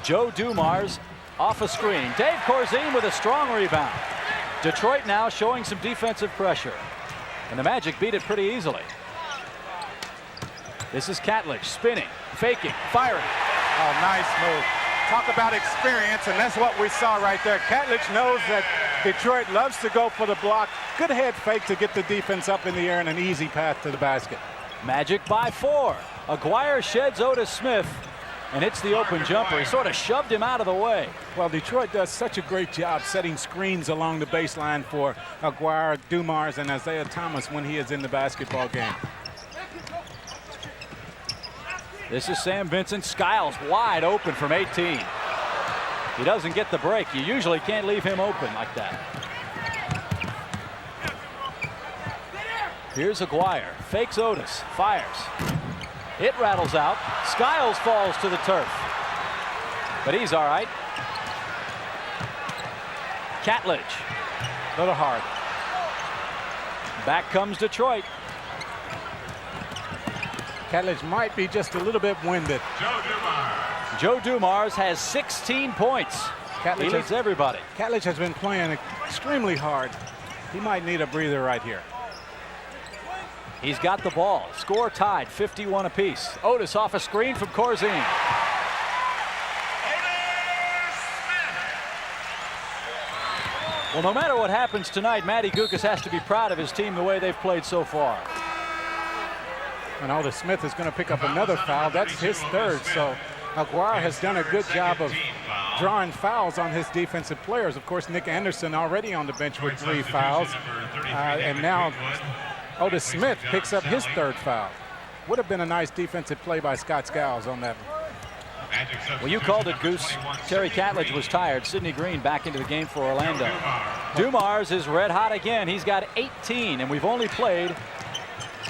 Joe Dumars off a screen. Dave Corzine with a strong rebound. Detroit now showing some defensive pressure. And the Magic beat it pretty easily. This is Catledge spinning, faking, firing. Oh, nice move. Talk about experience, and that's what we saw right there. Catledge knows that Detroit loves to go for the block. Good head fake to get the defense up in the air and an easy path to the basket. Magic by 4. Aguirre sheds Otis Smith and hits the open jumper. He sort of shoved him out of the way. Well, Detroit does such a great job setting screens along the baseline for Aguirre, Dumars, and Isaiah Thomas when he is in the basketball game. This is Sam Vincent. Skiles wide open from 18. He doesn't get the break. You usually can't leave him open like that. Here's Aguirre. Fakes Otis. Fires. It rattles out. Skiles falls to the turf. But he's all right. Catledge. A little hard. Back comes Detroit. Catledge might be just a little bit winded. Joe Dumars has 16 points. He leads everybody. Catledge has been playing extremely hard. He might need a breather right here. He's got the ball. Score tied, 51 apiece. Otis off a screen from Corzine. Well, no matter what happens tonight, Matty Gukas has to be proud of his team the way they've played so far. And Otis Smith is going to pick up another foul. That's his 3rd. So Aguirre has done a good job of drawing fouls on his defensive players. Of course, Nick Anderson already on the bench with 3 fouls. And now Otis Smith picks up his 3rd foul. Would have been a nice defensive play by Scott Skiles on that one. Well, you called it, Goose. Terry Catledge was tired. Sidney Green back into the game for Orlando. Dumars is red hot again. He's got 18, and we've only played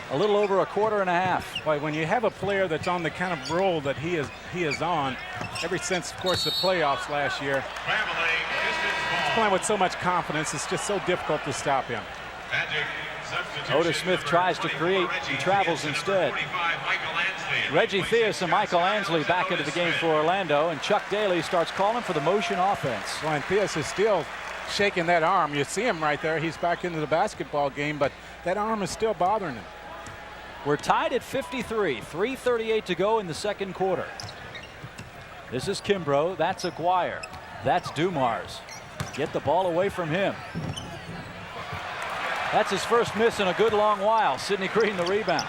a little over a quarter and a half. Boy, when you have a player that's on the kind of role that he is on, ever since, of course, the playoffs last year, he's playing with so much confidence, it's just so difficult to stop him. Otis Smith tries to create. He travels instead. Reggie Theus and Michael Ansley back into the game for Orlando, and Chuck Daly starts calling for the motion offense. Well, and Theus is still shaking that arm. You see him right there. He's back into the basketball game, but that arm is still bothering him. We're tied at 53. 3:38 to go in the second quarter. This is Kimbrough. That's Aguirre. That's Dumars. Get the ball away from him. That's his first miss in a good long while. Sidney Green the rebound.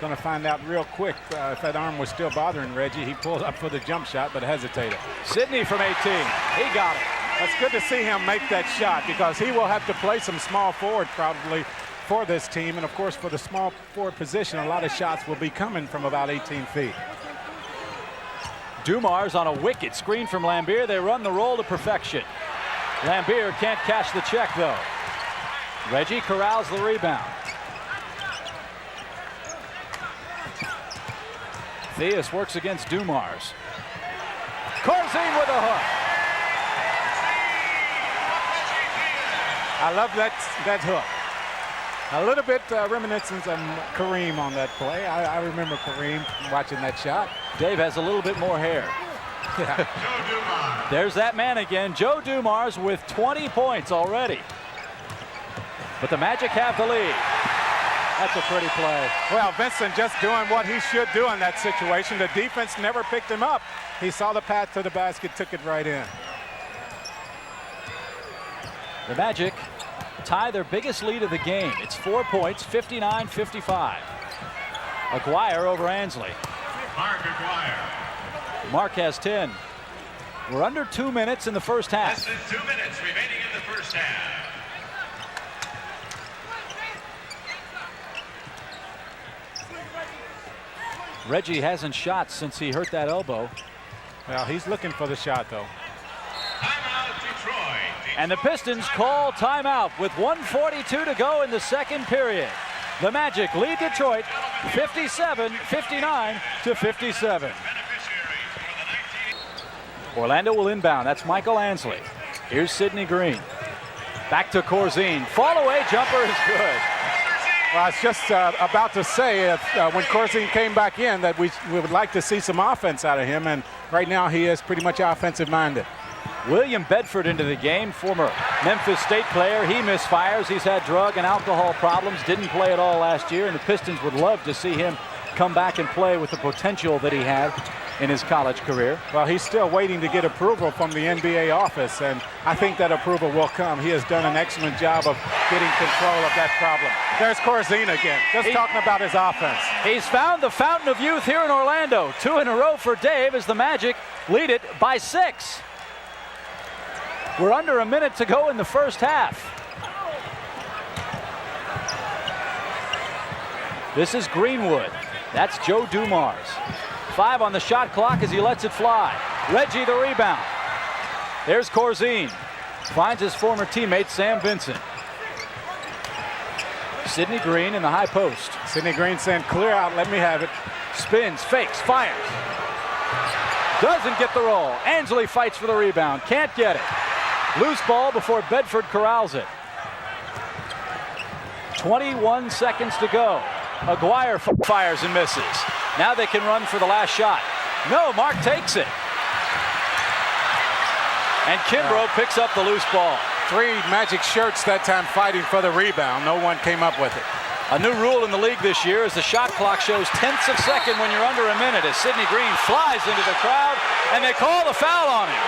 Going to find out real quick if that arm was still bothering Reggie. He pulled up for the jump shot, but hesitated. Sidney from 18. He got it. It's good to see him make that shot because he will have to play some small forward probably for this team. And, of course, for the small forward position, a lot of shots will be coming from about 18 feet. Dumars on a wicked screen from Lambier. They run the roll to perfection. Lambier can't cash the check, though. Reggie corrals the rebound. Theus works against Dumars. Corzine with a hook. I love that hook. A little bit reminiscent of Kareem on that play. I remember Kareem watching that shot. Dave has a little bit more hair. Yeah. There's that man again, Joe Dumars with 20 points already. But the Magic have the lead. That's a pretty play. Well, Vincent just doing what he should do in that situation. The defense never picked him up. He saw the path to the basket, took it right in. The Magic tie their biggest lead of the game. It's 4 points, 59-55. Aguirre over Ansley. Mark Aguirre. Mark has 10. We're under 2 minutes in the first half. Less than 2 minutes remaining in the first half. Reggie hasn't shot since he hurt that elbow. Well, he's looking for the shot, though. Timeout, Detroit. And the Pistons call timeout with 1:42 to go in the second period. The Magic lead Detroit 57-59 to 57. Orlando will inbound. That's Michael Ansley. Here's Sidney Green. Back to Corzine. Fall away jumper is good. Well, I was just about to say when Corzine came back in that we would like to see some offense out of him, and right now he is pretty much offensive minded. William Bedford into the game, former Memphis State player. He misfires. He's had drug and alcohol problems. Didn't play at all last year, and the Pistons would love to see him come back and play with the potential that he had in his college career. Well, he's still waiting to get approval from the NBA office, and I think that approval will come. He has done an excellent job of getting control of that problem. There's Corzine again, just talking about his offense. He's found the fountain of youth here in Orlando. 2 in a row for Dave as the Magic lead it by 6. We're under a minute to go in the first half. This is Greenwood. That's Joe Dumars. 5 on the shot clock as he lets it fly. Reggie the rebound. There's Corzine. Finds his former teammate Sam Vincent. Sidney Green in the high post. Sidney Green saying, clear out, let me have it. Spins, fakes, fires. Doesn't get the roll. Ansley fights for the rebound. Can't get it. Loose ball before Bedford corrals it. 21 seconds to go. Aguirre fires and misses. Now they can run for the last shot. No, Mark takes it. And Kimbrough picks up the loose ball. 3 Magic shirts that time fighting for the rebound. No one came up with it. A new rule in the league this year is the shot clock shows tenths of a second when you're under a minute as Sidney Green flies into the crowd and they call the foul on him.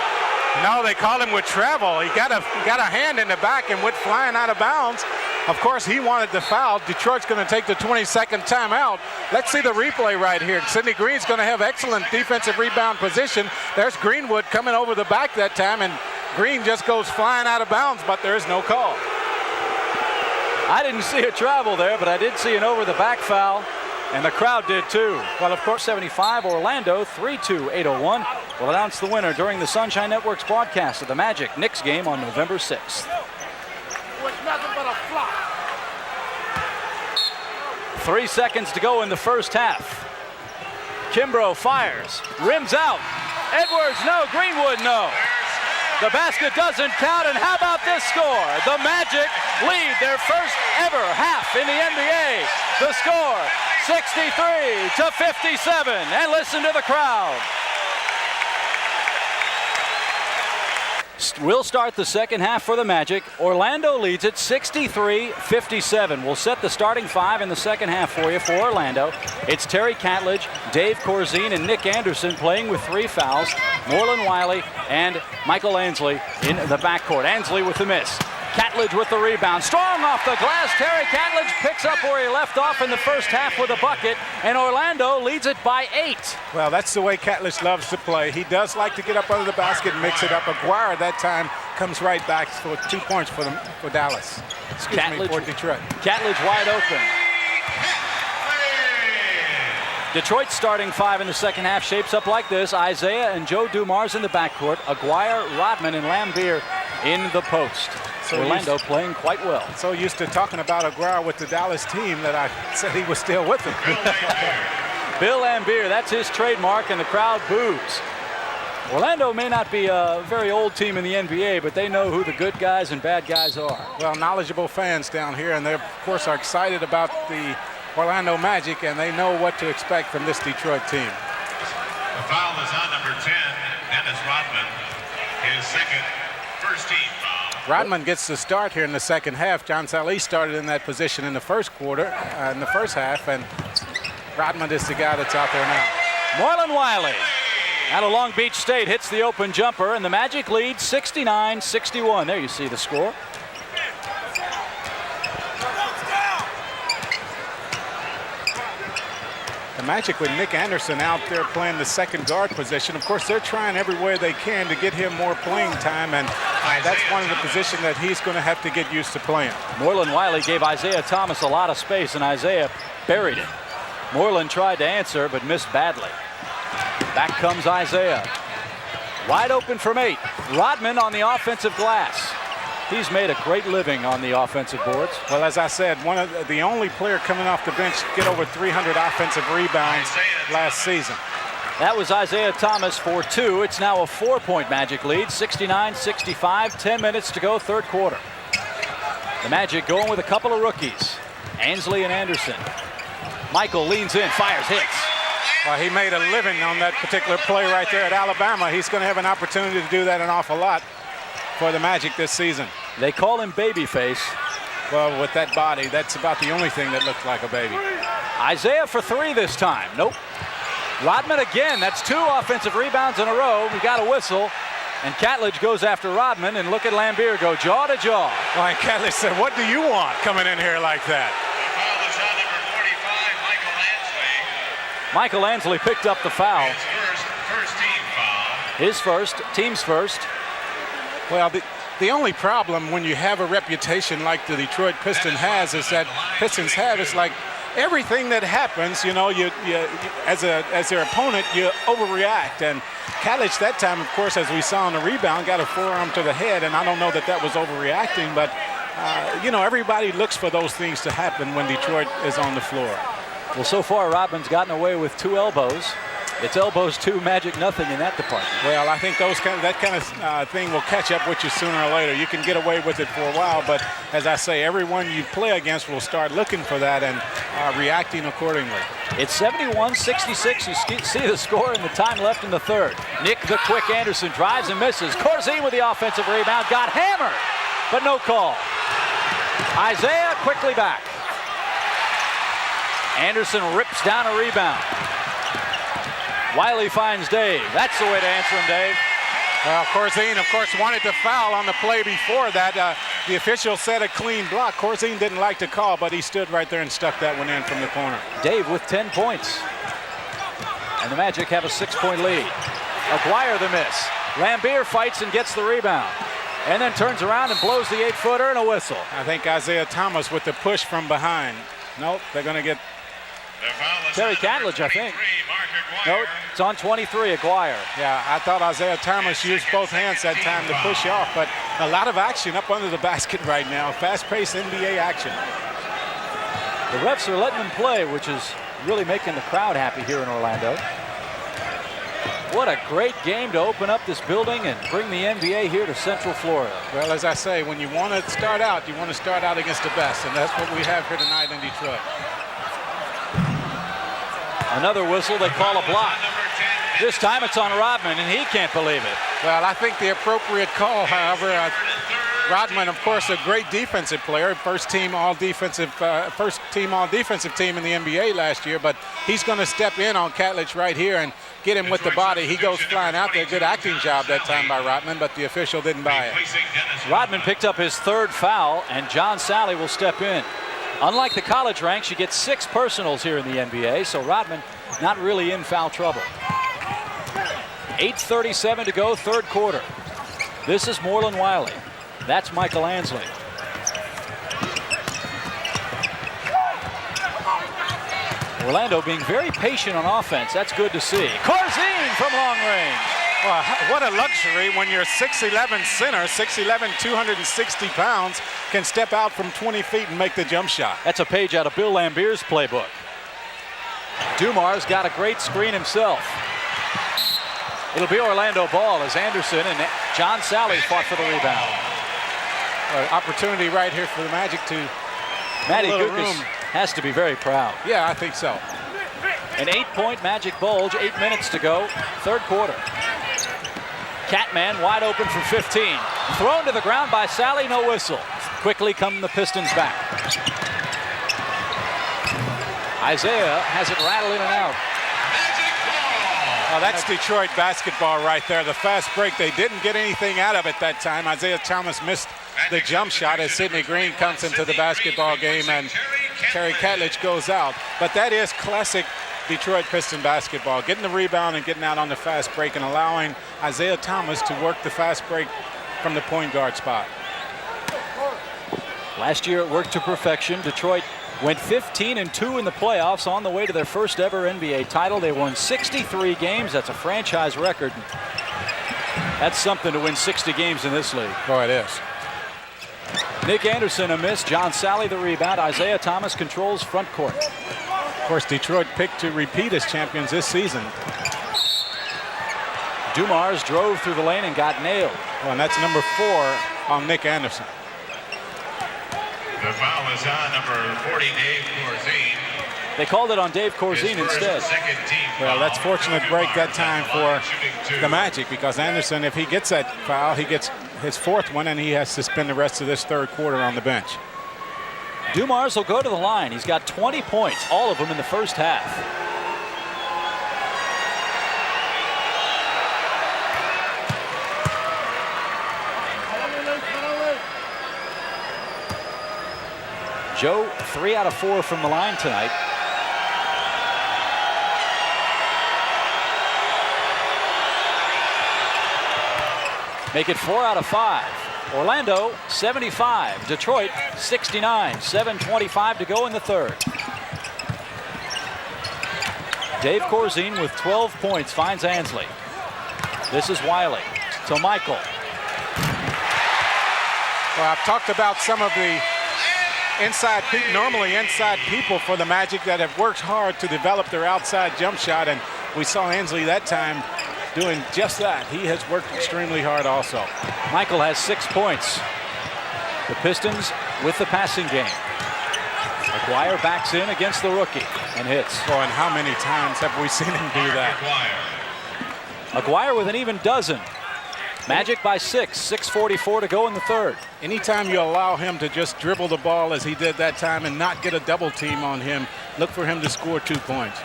No, they called him with travel. He got a hand in the back and went flying out of bounds. Of course, he wanted the foul. Detroit's going to take the 22nd timeout. Let's see the replay right here. Sidney Green's going to have excellent defensive rebound position. There's Greenwood coming over the back that time, and Green just goes flying out of bounds, but there is no call. I didn't see a travel there, but I did see an over-the-back foul, and the crowd did too. Well, of course, 75, Orlando, 3-2-801 will announce the winner during the Sunshine Network's broadcast of the Magic-Knicks game on November 6th. Was nothing but a flop. 3 seconds to go in the first half. Kimbrough fires, rims out. Edwards, no. Greenwood, no. The basket doesn't count, and how about this score? The Magic lead their first ever half in the NBA. The score, 63-57, and listen to the crowd. We'll start the second half for the Magic. Orlando leads it 63-57. We'll set the starting 5 in the second half for you for Orlando. It's Terry Catledge, Dave Corzine, and Nick Anderson playing with 3 fouls. Moreland Wiley and Michael Ansley in the backcourt. Ansley with the miss. Catledge with the rebound. Strong off the glass. Terry Catledge picks up where he left off in the first half with a bucket, and Orlando leads it by 8. Well, that's the way Catledge loves to play. He does like to get up under the basket and mix it up. Aguirre that time comes right back for 2 points for Dallas. For Detroit. Catledge wide open. Detroit's starting 5 in the second half shapes up like this. Isaiah and Joe Dumars in the backcourt. Aguirre, Rodman, and Lambier in the post. So Orlando playing quite well. So used to talking about Aguirre with the Dallas team that I said he was still with them. Bill Lambier, that's his trademark, and the crowd boos. Orlando may not be a very old team in the NBA, but they know who the good guys and bad guys are. Well, knowledgeable fans down here, and they, of course, are excited about the Orlando Magic, and they know what to expect from this Detroit team. The foul is on number 10, Dennis Rodman. His second first team foul. Rodman gets the start here in the second half. John Sally started in that position in the first quarter, in the first half, and Rodman is the guy that's out there now. Marlon Wiley out of Long Beach State hits the open jumper, and the Magic lead 69-61. There you see the score. The Magic with Nick Anderson out there playing the second guard position. Of course, they're trying every way they can to get him more playing time, and that's one of the positions that he's going to have to get used to playing. Marlon Wiley gave Isaiah Thomas a lot of space, and Isaiah buried it. Moreland tried to answer, but missed badly. Back comes Isaiah. Wide open from 8. Rodman on the offensive glass. He's made a great living on the offensive boards. Well, as I said, one of the only player coming off the bench to get over 300 offensive rebounds last season. That was Isaiah Thomas for 2. It's now a 4-point Magic lead, 69-65, 10 minutes to go, third quarter. The Magic going with a couple of rookies, Ansley and Anderson. Michael leans in, fires, hits. Well, he made a living on that particular play right there at Alabama. He's going to have an opportunity to do that an awful lot for the Magic this season. They call him Babyface. Well, with that body, that's about the only thing that looked like a baby. Isaiah for 3 this time. Nope. Rodman again. That's 2 offensive rebounds in a row. We got a whistle. And Catledge goes after Rodman, and look at Lambier go jaw to jaw. Well, and Catledge said, what do you want coming in here like that? Michael Ansley picked up the foul. First team foul. His first, team's first. Well, the only problem when you have a reputation like the Detroit Pistons has is that Pistons have is like everything that happens, you know, you as their opponent, you overreact. And Catledge that time, of course, as we saw on the rebound, got a forearm to the head, and I don't know that that was overreacting, but you know, everybody looks for those things to happen when Detroit is on the floor. Well, so far, Rodman's gotten away with 2 elbows. It's elbows 2, Magic nothing in that department. Well, I think that kind of thing will catch up with you sooner or later. You can get away with it for a while, but as I say, everyone you play against will start looking for that and reacting accordingly. It's 71-66. You see the score and the time left in the third. Nick the Quick Anderson drives and misses. Corzine with the offensive rebound. Got hammered, but no call. Isaiah quickly back. Anderson rips down a rebound. Wiley finds Dave. That's the way to answer him, Dave. Well, Corzine, of course, wanted to foul on the play before that. The official said a clean block. Corzine didn't like to call, but he stood right there and stuck that one in from the corner. Dave with 10 points. And the Magic have a 6-point lead. Aguirre the miss. Lambier fights and gets the rebound. And then turns around and blows the 8-footer and a whistle. I think Isaiah Thomas with the push from behind. Nope, they're going to get Terry Catledge, I think. No, it's on 23, Aguirre. Yeah, I thought Isaiah Thomas used both hands that time to push off, but a lot of action up under the basket right now. Fast-paced NBA action. The refs are letting them play, which is really making the crowd happy here in Orlando. What a great game to open up this building and bring the NBA here to Central Florida. Well, as I say, when you want to start out, you want to start out against the best, and that's what we have here tonight in Detroit. Another whistle, they call a block. This time it's on Rodman, and he can't believe it. Well, I think the appropriate call, however, Rodman, of course, a great defensive player, first team all defensive team in the NBA last year, but he's going to step in on Catledge right here and get him with the body. He goes flying out there. Good acting job that time by Rodman, but the official didn't buy it. Rodman picked up his 3rd foul, and John Sally will step in. Unlike the college ranks, you get 6 personals here in the NBA, so Rodman not really in foul trouble. 8:37 to go, third quarter. This is Marlon Wiley. That's Michael Ansley. Orlando being very patient on offense. That's good to see. Corzine from long range. Well, what a luxury when your 6'11 center, 6'11", 260 pounds, can step out from 20 feet and make the jump shot. That's a page out of Bill Lambier's playbook. Dumar's got a great screen himself. It'll be Orlando ball as Anderson and John Sally fought for the rebound. Opportunity right here for the Magic to Matty Gukas has to be very proud. Yeah, I think so. An 8-point Magic bulge, 8 minutes to go, third quarter. Catman wide open for 15. Thrown to the ground by Sally, no whistle. Quickly come the Pistons back. Isaiah has it rattle in and out. Oh, that's Detroit basketball right there. The fast break, they didn't get anything out of it that time. Isaiah Thomas missed the jump shot as Sidney Green comes into the basketball game and Terry Catledge goes out. But that is classic Detroit Piston basketball, getting the rebound and getting out on the fast break and allowing Isaiah Thomas to work the fast break from the point guard spot. Last year it worked to perfection. Detroit went 15-2 in the playoffs on the way to their first ever NBA title. They won 63 games. That's a franchise record. That's something to win 60 games in this league. Boy, it is. Nick Anderson a miss. John Sally the rebound. Isaiah Thomas controls front court. Of course, Detroit picked to repeat as champions this season. Dumars drove through the lane and got nailed. Well, and that's number 4 on Nick Anderson. The foul is on number 40, Dave Corzine. They called it on Dave Corzine instead. Well, that's fortunate break that time for the Magic, because Anderson, if he gets that foul, he gets his 4th one, and he has to spend the rest of this 3rd quarter on the bench. Dumars will go to the line. He's got 20 points, all of them in the first half. Joe, 3 out of 4 from the line tonight. Make it 4 out of 5. Orlando 75, Detroit 69, 7:25 to go in the 3rd. Dave Corzine with 12 points finds Ansley. This is Wiley to Michael. Well, I've talked about some of the normally inside people for the Magic that have worked hard to develop their outside jump shot, and we saw Ansley that time doing just that. He has worked extremely hard also. Michael has 6 points. The Pistons with the passing game. McGuire backs in against the rookie and hits. Oh, and how many times have we seen him do that? McGuire with an even dozen. Magic by 6, 6:44 to go in the 3rd. Anytime you allow him to just dribble the ball as he did that time and not get a double team on him, look for him to score 2 points.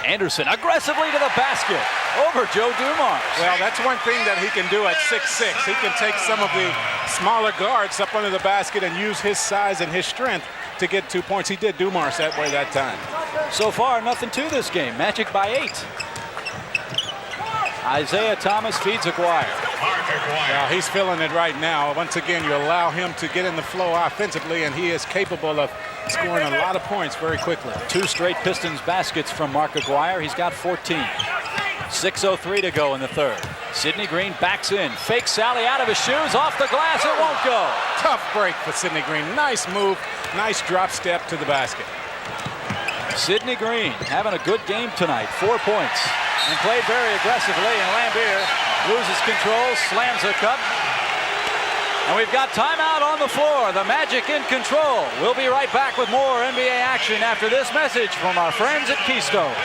Anderson aggressively to the basket over Joe Dumars. Well, that's one thing that he can do at 6'6". He can take some of the smaller guards up under the basket and use his size and his strength to get 2 points. He did Dumars that way that time. So far, nothing to this game. Magic by 8. Isaiah Thomas feeds Aguirre. Well, he's feeling it right now. Once again, you allow him to get in the flow offensively, and he is capable of scoring a lot of points very quickly. 2 straight Pistons baskets from Mark Aguirre. He's got 14. 6:03 to go in the 3rd. Sidney Green backs in. Fake Sally out of his shoes. Off the glass. It won't go. Tough break for Sidney Green. Nice move. Nice drop step to the basket. Sidney Green having a good game tonight. 4 points. And played very aggressively. And Lambier loses control. Slams a cup. And we've got timeout on the floor. The Magic in control. We'll be right back with more NBA action after this message from our friends at PistonS.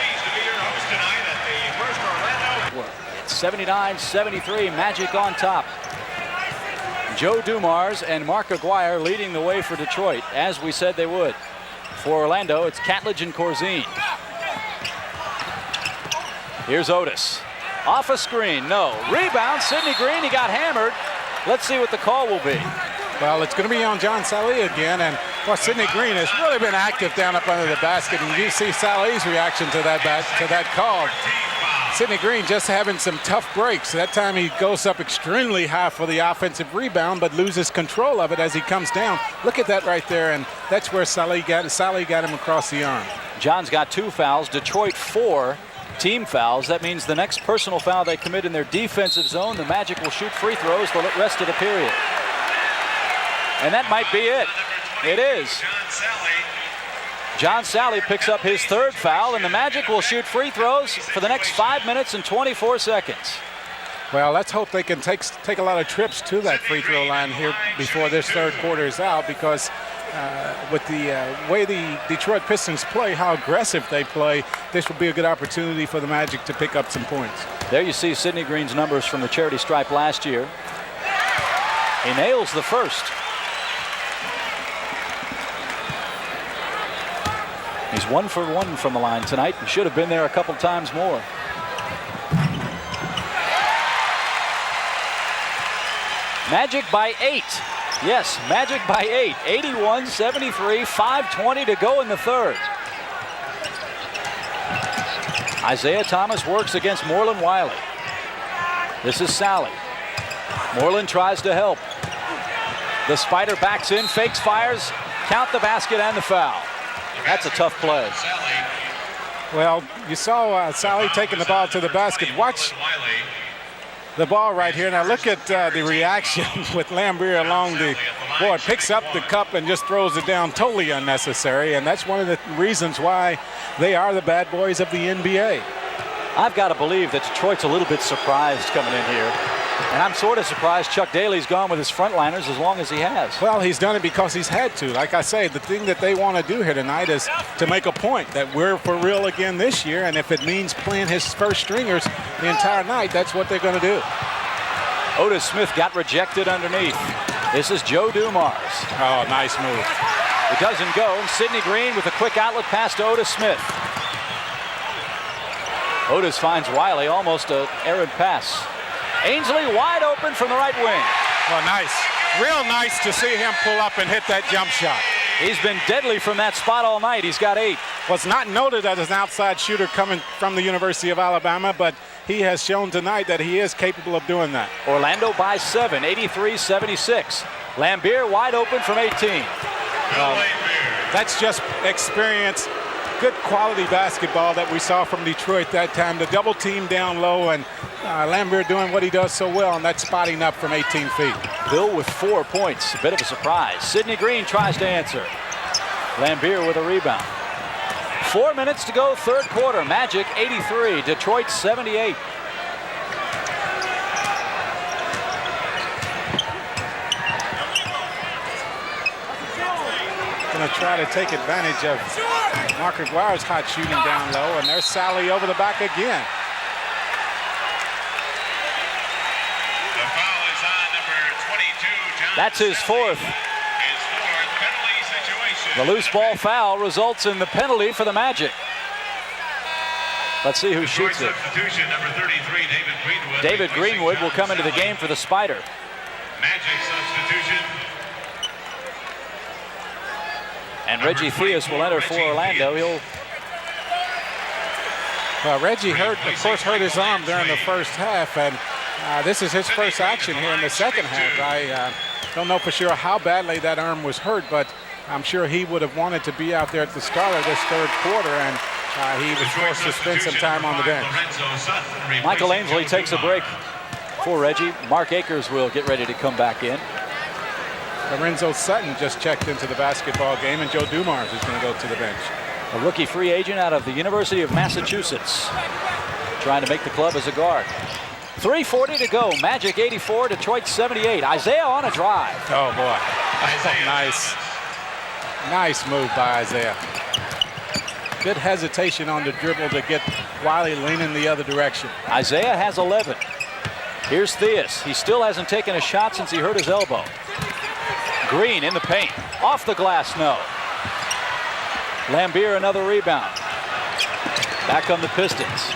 It's 79-73, Magic on top. Joe Dumars and Mark Aguirre leading the way for Detroit, as we said they would. For Orlando, it's Catledge and Corzine. Here's Otis. Off a screen, no. Rebound, Sidney Green, he got hammered. Let's see what the call will be. Well, it's going to be on John Sally again, and well, Sidney Green has really been active down up under the basket, and you see Sally's reaction to that call. Sidney Green just having some tough breaks. That time he goes up extremely high for the offensive rebound, but loses control of it as he comes down. Look at that right there, and that's where Sally got him across the arm. John's got 2 fouls, Detroit 4 team fouls. That means the next personal foul they commit in their defensive zone, the Magic will shoot free throws the rest of the period. And that might be it. It is. John Sally picks up his 3rd foul, and the Magic will shoot free throws for the next 5 minutes and 24 seconds. Well, let's hope they can take a lot of trips to that free throw line here before this 3rd quarter is out, because with the way the Detroit Pistons play, how aggressive they play, this will be a good opportunity for the Magic to pick up some points. There you see Sidney Green's numbers from the charity stripe last year. He nails the first. He's 1 for 1 from the line tonight and should have been there a couple times more. Magic by 8. Yes, Magic by 8. 81-73, 5:20 to go in the third. Isaiah Thomas works against Moreland Wiley. This is Sally. Moreland tries to help. The Spider backs in, fakes, fires, count the basket and the foul. That's a tough play. Well, you saw Sally taking the ball to the basket. Watch the ball right here. Now look at the reaction with Lambier along the board. Picks up the cup and just throws it down, totally unnecessary. And that's one of the reasons why they are the bad boys of the NBA. I've got to believe that Detroit's a little bit surprised coming in here. And I'm sort of surprised Chuck Daly's gone with his frontliners as long as he has. Well, he's done it because he's had to. Like I say, the thing that they want to do here tonight is to make a point that we're for real again this year. And if it means playing his first stringers the entire night, that's what they're going to do. Otis Smith got rejected underneath. This is Joe Dumars. Oh, nice move. It doesn't go. Sidney Green with a quick outlet pass to Otis Smith. Otis finds Wiley, almost an errant pass. Ainsley wide open from the right wing. Well, nice. Real nice to see him pull up and hit that jump shot. He's been deadly from that spot all night. He's got 8. Was not noted as an outside shooter coming from the University of Alabama, but he has shown tonight that he is capable of doing that. Orlando by 7, 83-76. Lambier wide open from 18. That's just experience. Good quality basketball that we saw from Detroit that time. The double team down low and Lambier doing what he does so well, and that's spotting up from 18 feet. Bill with 4 points, a bit of a surprise. Sidney Green tries to answer. Lambier with a rebound. 4 minutes to go, third quarter. Magic 83, Detroit 78. Going to try to take advantage of Mark Aguirre's hot shooting down low, and there's Sally over the back again. The foul is on number 22, John. That's his fourth. His fourth penalty situation. The loose ball foul results in the penalty for the Magic. Let's see who shoots it. Substitution number 33, David Greenwood. David Greenwood will come into the game for the Spider. Magic substitution. And Reggie Theus will enter for Orlando. Well, Reggie hurt his arm during the first half, and this is his first action here in the second half. I don't know for sure how badly that arm was hurt, but I'm sure he would have wanted to be out there at the start of this third quarter, and he was forced to spend some time on the bench. Michael Ainsley takes a break for Reggie. Mark Akers will get ready to come back in. Lorenzo Sutton just checked into the basketball game, and Joe Dumars is going to go to the bench. A rookie free agent out of the University of Massachusetts, trying to make the club as a guard. 3:40 to go. Magic 84, Detroit 78. Isaiah on a drive. Oh, boy. Nice. Nice move by Isaiah. Good hesitation on the dribble to get Wiley leaning the other direction. Isaiah has 11. Here's Theus. He still hasn't taken a shot since he hurt his elbow. Green in the paint. Off the glass, no. Lambier another rebound. Back on the Pistons.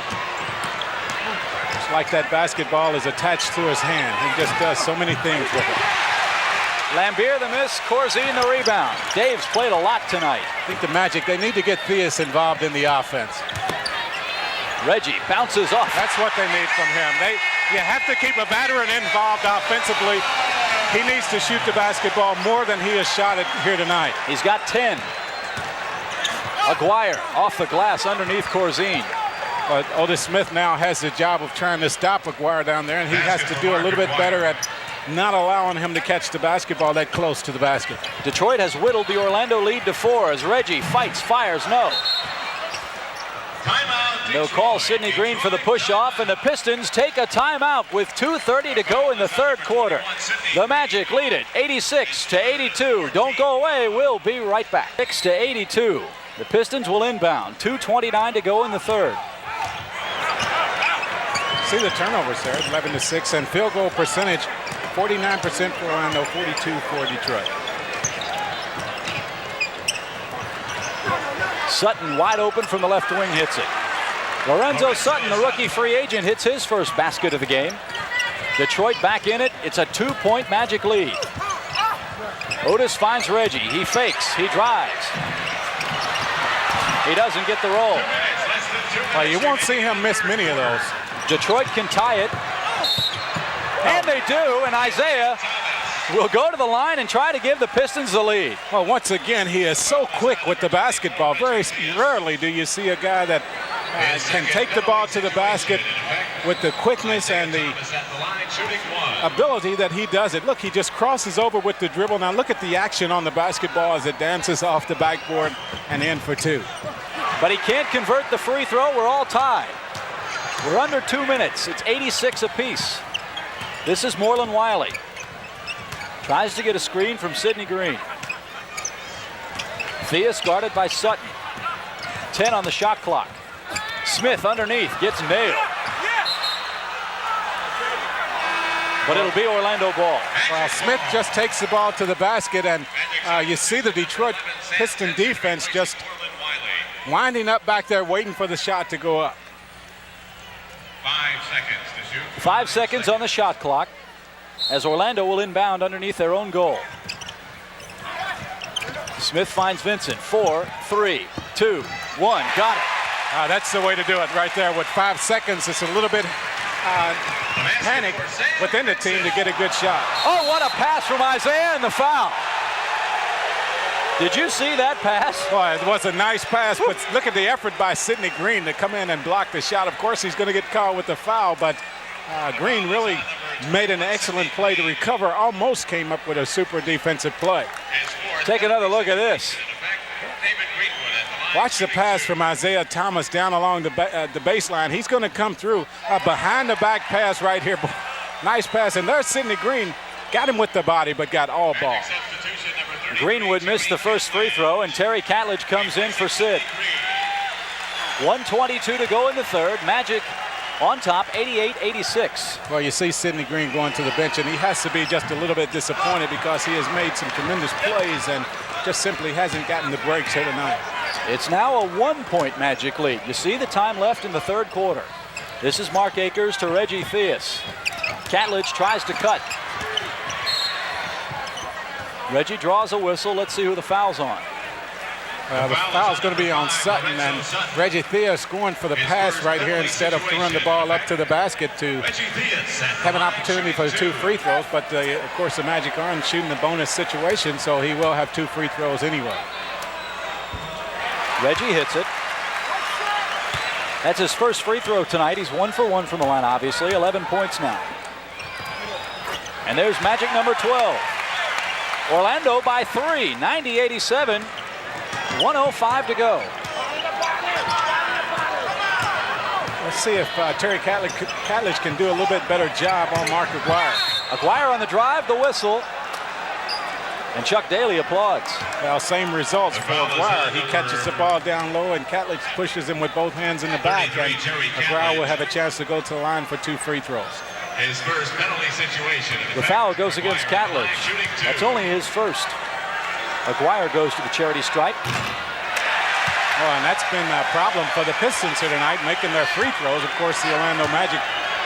It's like that basketball is attached to his hand. He just does so many things with it. Lambier the miss, Corzine the rebound. Dave's played a lot tonight. I think the Magic, they need to get Theus involved in the offense. Reggie bounces off. That's what they need from him. You have to keep a veteran involved offensively. He needs to shoot the basketball more than he has shot it here tonight. He's got 10. Aguirre off the glass underneath Corzine. But Otis Smith now has the job of trying to stop Aguirre down there, and he has to do a little bit better at not allowing him to catch the basketball that close to the basket. Detroit has whittled the Orlando lead to 4 as Reggie fights, fires, no. Timeout. They'll call Sidney Green for the push-off, and the Pistons take a timeout with 2:30 to go in the third quarter. The Magic lead it 86-82. Don't go away. We'll be right back. 6-82. The Pistons will inbound. 2:29 to go in the third. See the turnovers there, 11-6, and field goal percentage, 49% for Orlando, 42 for Detroit. Sutton wide open from the left wing, hits it. Lorenzo Sutton, the rookie free agent, hits his first basket of the game. Detroit back in it. It's a 2-point Magic lead. Otis finds Reggie. He fakes. He drives. He doesn't get the roll. Well, you won't see him miss many of those. Detroit can tie it. And they do, and Isaiah will go to the line and try to give the Pistons the lead. Well, once again, he is so quick with the basketball. Very rarely do you see a guy that can take the ball to the basket with the quickness and the ability that he does it. Look, he just crosses over with the dribble. Now look at the action on the basketball as it dances off the backboard and in for two. But he can't convert the free throw. We're all tied. We're under 2 minutes. It's 86 apiece. This is Moreland Wiley. Tries to get a screen from Sidney Green. Theus guarded by Sutton. 10 on the shot clock. Smith underneath, gets nailed. But it'll be Orlando ball. Well, Smith just takes the ball to the basket, and you see the Detroit Piston defense just winding up back there, waiting for the shot to go up. 5 seconds to shoot. 5 seconds on the shot clock as Orlando will inbound underneath their own goal. Smith finds Vincent. 4, 3, 2, 1. Got it. That's the way to do it right there. With 5 seconds, it's a little bit panic within the team to get a good shot. Oh, what a pass from Isaiah and the foul. Did you see that pass? Boy, it was a nice pass, but look at the effort by Sidney Green to come in and block the shot. Of course, he's going to get caught with the foul, but Green really made an excellent play to recover. Almost came up with a super defensive play. Take another look at this. Watch the pass from Isaiah Thomas down along the baseline. He's going to come through behind the back pass right here. Nice pass, and there's Sidney Green. Got him with the body, but got all ball. Greenwood missed the first free throw, and Terry Catledge comes in for Sid. 1:22 to go in the third. Magic on top, 88-86. Well, you see Sidney Green going to the bench, and he has to be just a little bit disappointed because he has made some tremendous plays and just simply hasn't gotten the breaks here tonight. It's now a 1-point Magic lead. You see the time left in the third quarter. This is Mark Akers to Reggie Theus. Catledge tries to cut. Reggie draws a whistle. Let's see who the foul's on. The foul's going to be on Sutton, and Reggie Theus going for the pass right here instead of throwing the ball up to the basket to have an opportunity for the 2 free throws. But, of course, the Magic aren't shooting the bonus situation, so he will have 2 free throws anyway. Reggie hits it. That's his first free throw tonight. He's 1 for 1 from the line, obviously. 11 points now. And there's Magic number 12. Orlando by 3, 90-87, 1:05 to go. Let's see if Terry Catledge can do a little bit better job on Mark Aguirre. Aguirre on the drive, the whistle, and Chuck Daly applauds. Well, same results for Aguirre. He catches the ball down low, and Catledge pushes him with both hands in the back, and Aguirre will have a chance to go to the line for 2 free throws. His first penalty situation. The foul goes against Catledge. That's only his first. Aguirre goes to the charity stripe. Oh, and that's been a problem for the Pistons here tonight, making their free throws. Of course, the Orlando Magic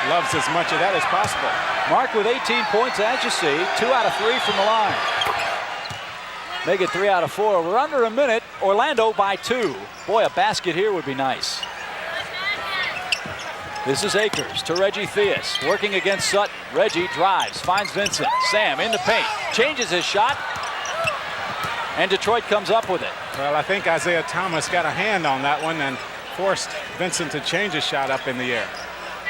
loves as much of that as possible. Mark with 18 points, as you see. 2 out of 3 from the line. Make it 3 out of 4. We're under a minute. Orlando by 2. Boy, a basket here would be nice. This is Akers to Reggie Theus, working against Sutton. Reggie drives, finds Vincent. Sam in the paint, changes his shot, and Detroit comes up with it. Well, I think Isaiah Thomas got a hand on that one and forced Vincent to change his shot up in the air.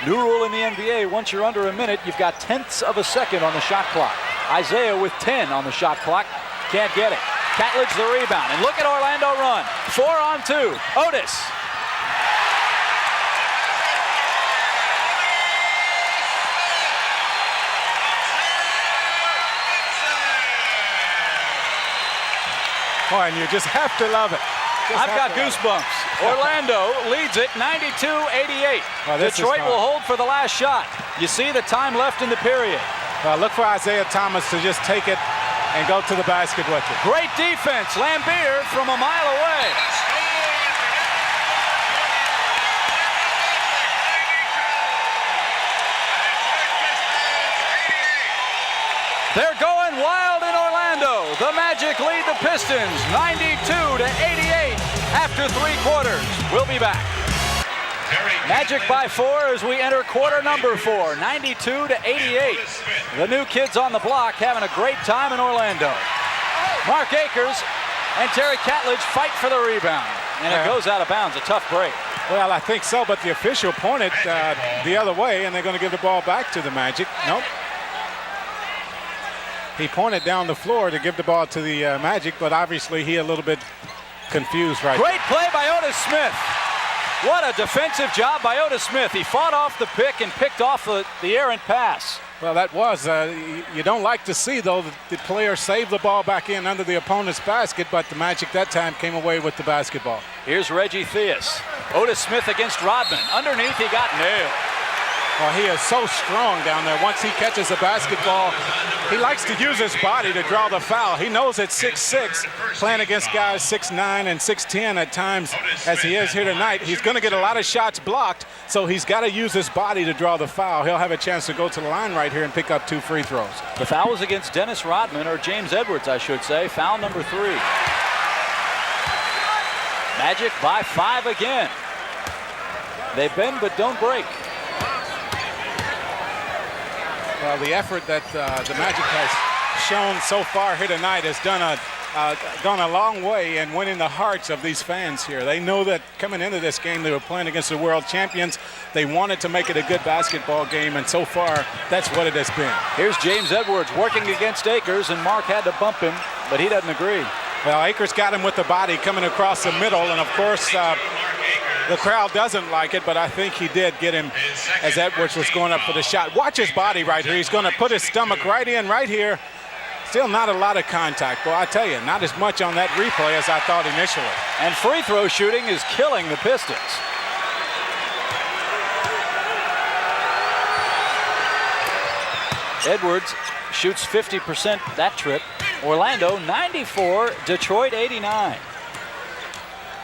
New rule in the NBA, once you're under a minute, you've got tenths of a second on the shot clock. Isaiah with 10 on the shot clock, can't get it. Catledge the rebound, and look at Orlando run. 4 on 2, Otis. Oh, and you just have to love it. I've got goosebumps. Orlando leads it 92-88. Detroit will hold for the last shot. You see the time left in the period. Well, look for Isaiah Thomas to just take it and go to the basket with it. Great defense. Lambier from a mile away. They're going wild in Orlando. The Magic lead the Pistons 92-88 after 3 quarters. We'll be back. Magic by 4 as we enter quarter number 4, 92-88. The new kids on the block having a great time in Orlando. Mark Akers and Terry Catledge fight for the rebound, and it goes out of bounds. A tough break. Well, I think so, but the official pointed the other way, and they're going to give the ball back to the Magic. Nope. He pointed down the floor to give the ball to the Magic, but obviously he a little bit confused right Great play by Otis Smith. What a defensive job by Otis Smith. He fought off the pick and picked off the errant pass. Well, that was, you don't like to see, though, the player save the ball back in under the opponent's basket, but the Magic that time came away with the basketball. Here's Reggie Theus. Otis Smith against Rodman. Underneath, he got nailed. Well, he is so strong down there. Once he catches a basketball, he likes to use his body to draw the foul. He knows at 6'6", playing against guys 6'9" and 6'10" at times, as he is here tonight, he's going to get a lot of shots blocked, so he's got to use his body to draw the foul. He'll have a chance to go to the line right here and pick up 2 free throws. The foul was against Dennis Rodman, or James Edwards, I should say. Foul number 3. Magic by 5 again. They bend but don't break. Well, the effort that the Magic has shown so far here tonight has gone a long way in winning the hearts of these fans here. They know that coming into this game, they were playing against the world champions. They wanted to make it a good basketball game, and so far, that's what it has been. Here's James Edwards working against Akers, and Mark had to bump him, but he doesn't agree. Well, Akers got him with the body coming across the middle, and of course, the crowd doesn't like it, but I think he did get him as Edwards was going up for the shot. Watch his body right here. He's going to put his stomach right in right here. Still not a lot of contact. Well, I tell you, not as much on that replay as I thought initially. And free throw shooting is killing the Pistons. Edwards shoots 50% that trip. Orlando 94, Detroit 89.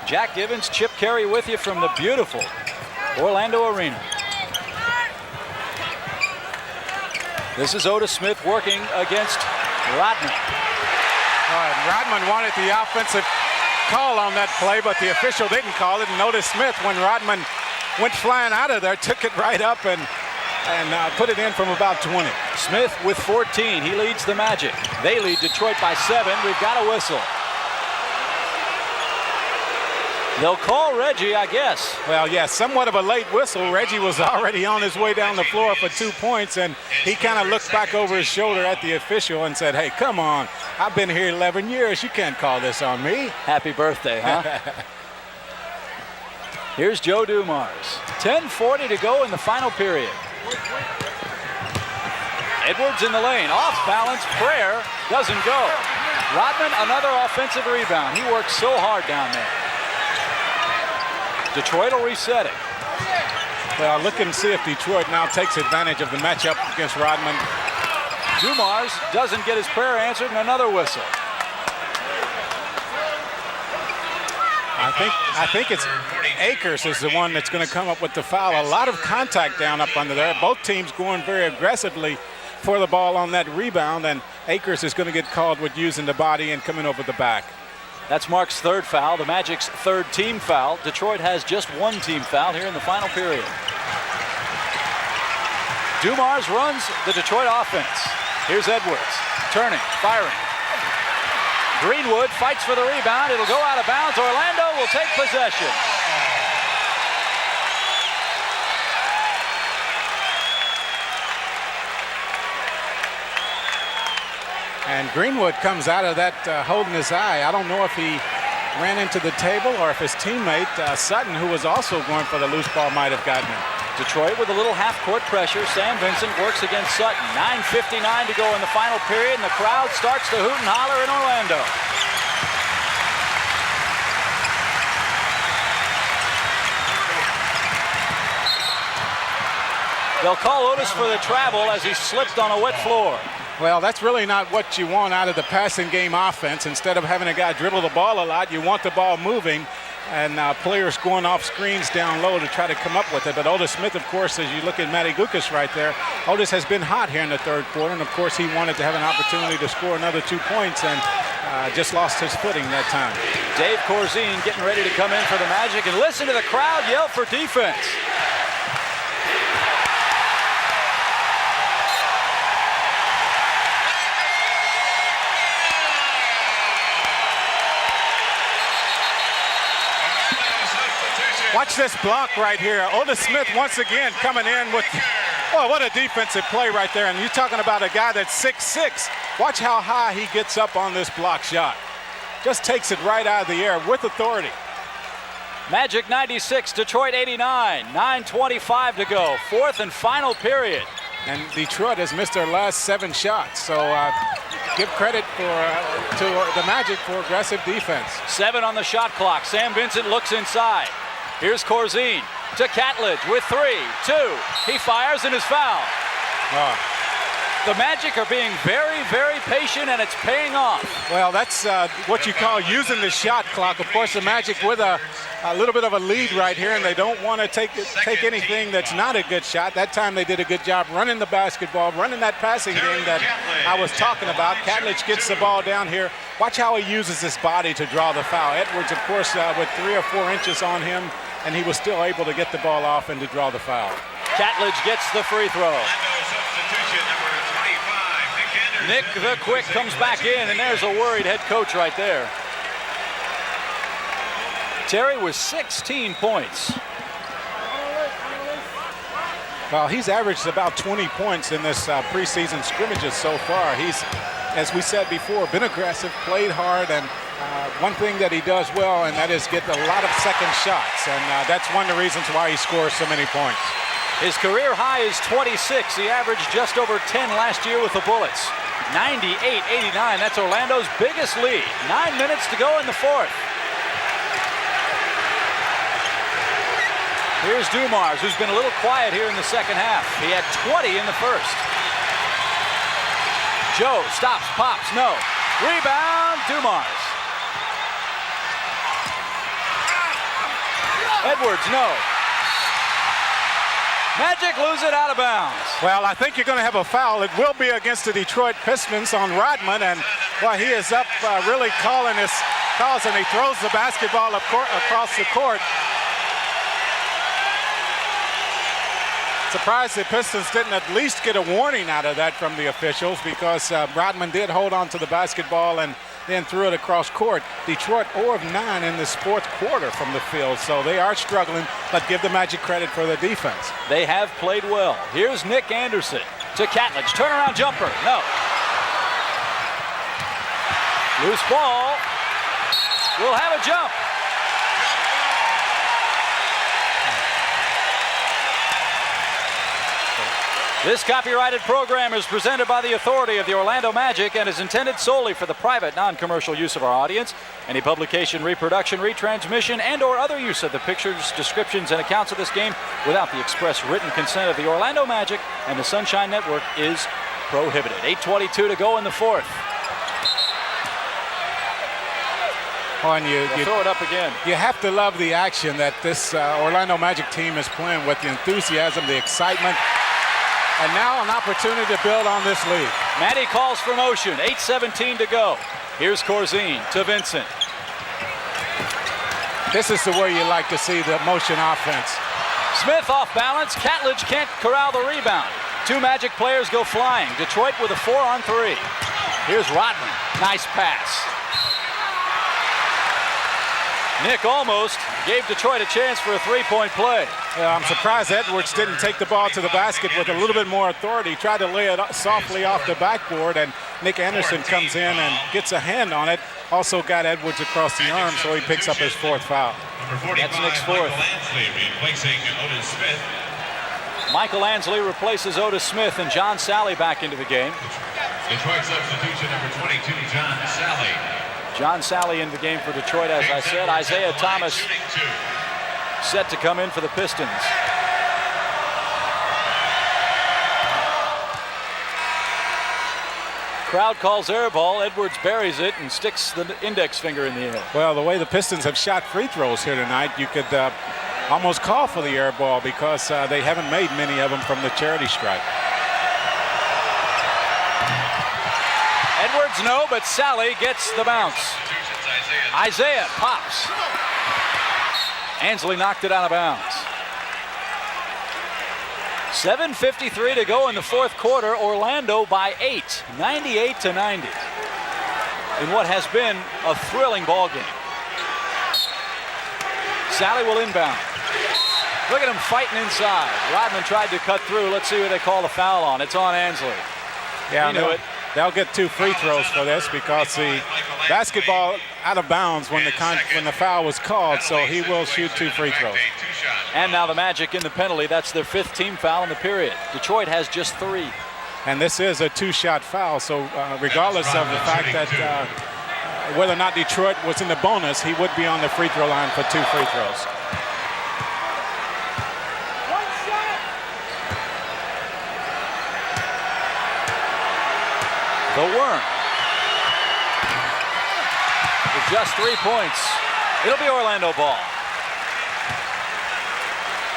Jack Gibbons, Chip Carey with you from the beautiful Orlando Arena. This is Otis Smith working against Rodman. Rodman wanted the offensive call on that play, but the official didn't call it. And Otis Smith, when Rodman went flying out of there, took it right up and put it in from about 20. Smith with 14. He leads the Magic. They lead Detroit by 7. We've got a whistle. They'll call Reggie, I guess. Well, yes, somewhat of a late whistle. Reggie was already on his way down the floor for 2 points, and he kind of looked back over his shoulder at the official and said, hey, come on. I've been here 11 years. You can't call this on me. Happy birthday, huh? Here's Joe Dumars. 10:40 to go in the final period. Edwards in the lane. Off balance. Prayer doesn't go. Rodman, another offensive rebound. He works so hard down there. Detroit will reset it. Well, look and see if Detroit now takes advantage of the matchup against Rodman. Dumars doesn't get his prayer answered, and another whistle. I think it's Akers is the one that's going to come up with the foul. A lot of contact down up under there. Both teams going very aggressively for the ball on that rebound, and Akers is going to get called with using the body and coming over the back. That's Mark's 3rd foul, the Magic's 3rd team foul. Detroit has just 1 team foul here in the final period. Dumars runs the Detroit offense. Here's Edwards, turning, firing. Greenwood fights for the rebound. It'll go out of bounds. Orlando will take possession. And Greenwood comes out of that holding his eye. I don't know if he ran into the table or if his teammate, Sutton, who was also going for the loose ball, might have gotten him. Detroit with a little half-court pressure. Sam Vincent works against Sutton. 9:59 to go in the final period, and the crowd starts to hoot and holler in Orlando. They'll call Otis for the travel as he slipped on a wet floor. Well, that's really not what you want out of the passing game offense. Instead of having a guy dribble the ball a lot, you want the ball moving and players going off screens down low to try to come up with it. But Otis Smith, of course, as you look at Matty Gukas right there, Otis has been hot here in the third quarter, and of course he wanted to have an opportunity to score another 2 points and just lost his footing that time. Dave Corzine getting ready to come in for the Magic, and listen to the crowd yell for defense. Watch this block right here. Otis Smith once again coming in with, oh, what a defensive play right there. And you're talking about a guy that's 6'6". Watch how high he gets up on this block shot. Just takes it right out of the air with authority. Magic 96, Detroit 89, 9:25 to go. Fourth and final period. And Detroit has missed their last 7 shots. So give credit to the Magic for aggressive defense. 7 on the shot clock. Sam Vincent looks inside. Here's Corzine to Catledge with 3, 2. He fires and is fouled. The Magic are being very, very patient, and it's paying off. Well, that's what you call using the shot clock. Of course, the Magic with a little bit of a lead right here, and they don't want to take anything that's not a good shot. That time they did a good job running the basketball, running that passing game that I was talking about. Catledge gets the ball down here. Watch how he uses his body to draw the foul. Edwards, of course, with 3 or 4 inches on him, and he was still able to get the ball off and to draw the foul. Catledge gets the free throw. Nick the Quick comes back in, and there's a worried head coach right there. Terry with 16 points. Well, he's averaged about 20 points in this preseason scrimmages so far. He's, as we said before, been aggressive, played hard, and one thing that he does well, and that is get a lot of second shots, and that's one of the reasons why he scores so many points. His career high is 26. He averaged just over 10 last year with the Bullets. 98-89, that's Orlando's biggest lead. 9 minutes to go in the fourth. Here's Dumars, who's been a little quiet here in the second half. He had 20 in the first. Joe stops, pops, no. Rebound, Dumars. Edwards, no. Magic lose it out of bounds. Well, I think you're going to have a foul. It will be against the Detroit Pistons on Rodman, and well, he is up really calling his calls, and he throws the basketball across the court. Surprised the Pistons didn't at least get a warning out of that from the officials, because Rodman did hold on to the basketball and then threw it across court. Detroit 0 of 9 in this fourth quarter from the field, so they are struggling, but give the Magic credit for the defense. They have played well. Here's Nick Anderson to Catledge. Turnaround jumper, no. Loose ball. We'll have a jump. This copyrighted program is presented by the authority of the Orlando Magic and is intended solely for the private, non-commercial use of our audience. Any publication, reproduction, retransmission, and or other use of the pictures, descriptions, and accounts of this game without the express written consent of the Orlando Magic and the Sunshine Network is prohibited. 8:22 to go in the fourth. You throw it up again. You have to love the action that this Orlando Magic team is playing with, the enthusiasm, the excitement. And now an opportunity to build on this lead. Matty calls for motion. 8:17 to go. Here's Corzine to Vincent. This is the way you like to see the motion offense. Smith off balance. Catledge can't corral the rebound. 2 Magic players go flying. Detroit with a 4-on-3. Here's Rodman. Nice pass. Nick almost gave Detroit a chance for a 3-point play. I'm surprised Edwards didn't take the ball to the basket with a little bit more authority. He tried to lay it softly off the backboard, and Nick Anderson comes in and gets a hand on it. Also got Edwards across the arm, so he picks up his 4th foul. That's Nick's 4th. Replacing Otis Smith. Michael Ansley replaces Otis Smith, and John Sally back into the game. Detroit substitution number 22, John Sally. John Sally in the game for Detroit, as I said. Isaiah Thomas set to come in for the Pistons. Crowd calls air ball. Edwards buries it and sticks the index finger in the air. Well, the way the Pistons have shot free throws here tonight, you could almost call for the air ball because they haven't made many of them from the charity stripe. Edwards no, but Sally gets the bounce. Isaiah pops. Ansley knocked it out of bounds. 7:53 to go in the fourth quarter. Orlando by 8, 98-90. In what has been a thrilling ball game. Sally will inbound. Look at him fighting inside. Rodman tried to cut through. Let's see what they call the foul on. It's on Ansley. Yeah, he knew it. They'll get 2 free throws for this because the basketball out of bounds when the foul was called, so he will shoot 2 free throws. And now the Magic in the penalty. That's their 5th team foul in the period. Detroit has just 3. And this is a 2-shot foul, so regardless of the fact that whether or not Detroit was in the bonus, he would be on the free throw line for 2 free throws. The worm. With just 3 points, it'll be Orlando ball.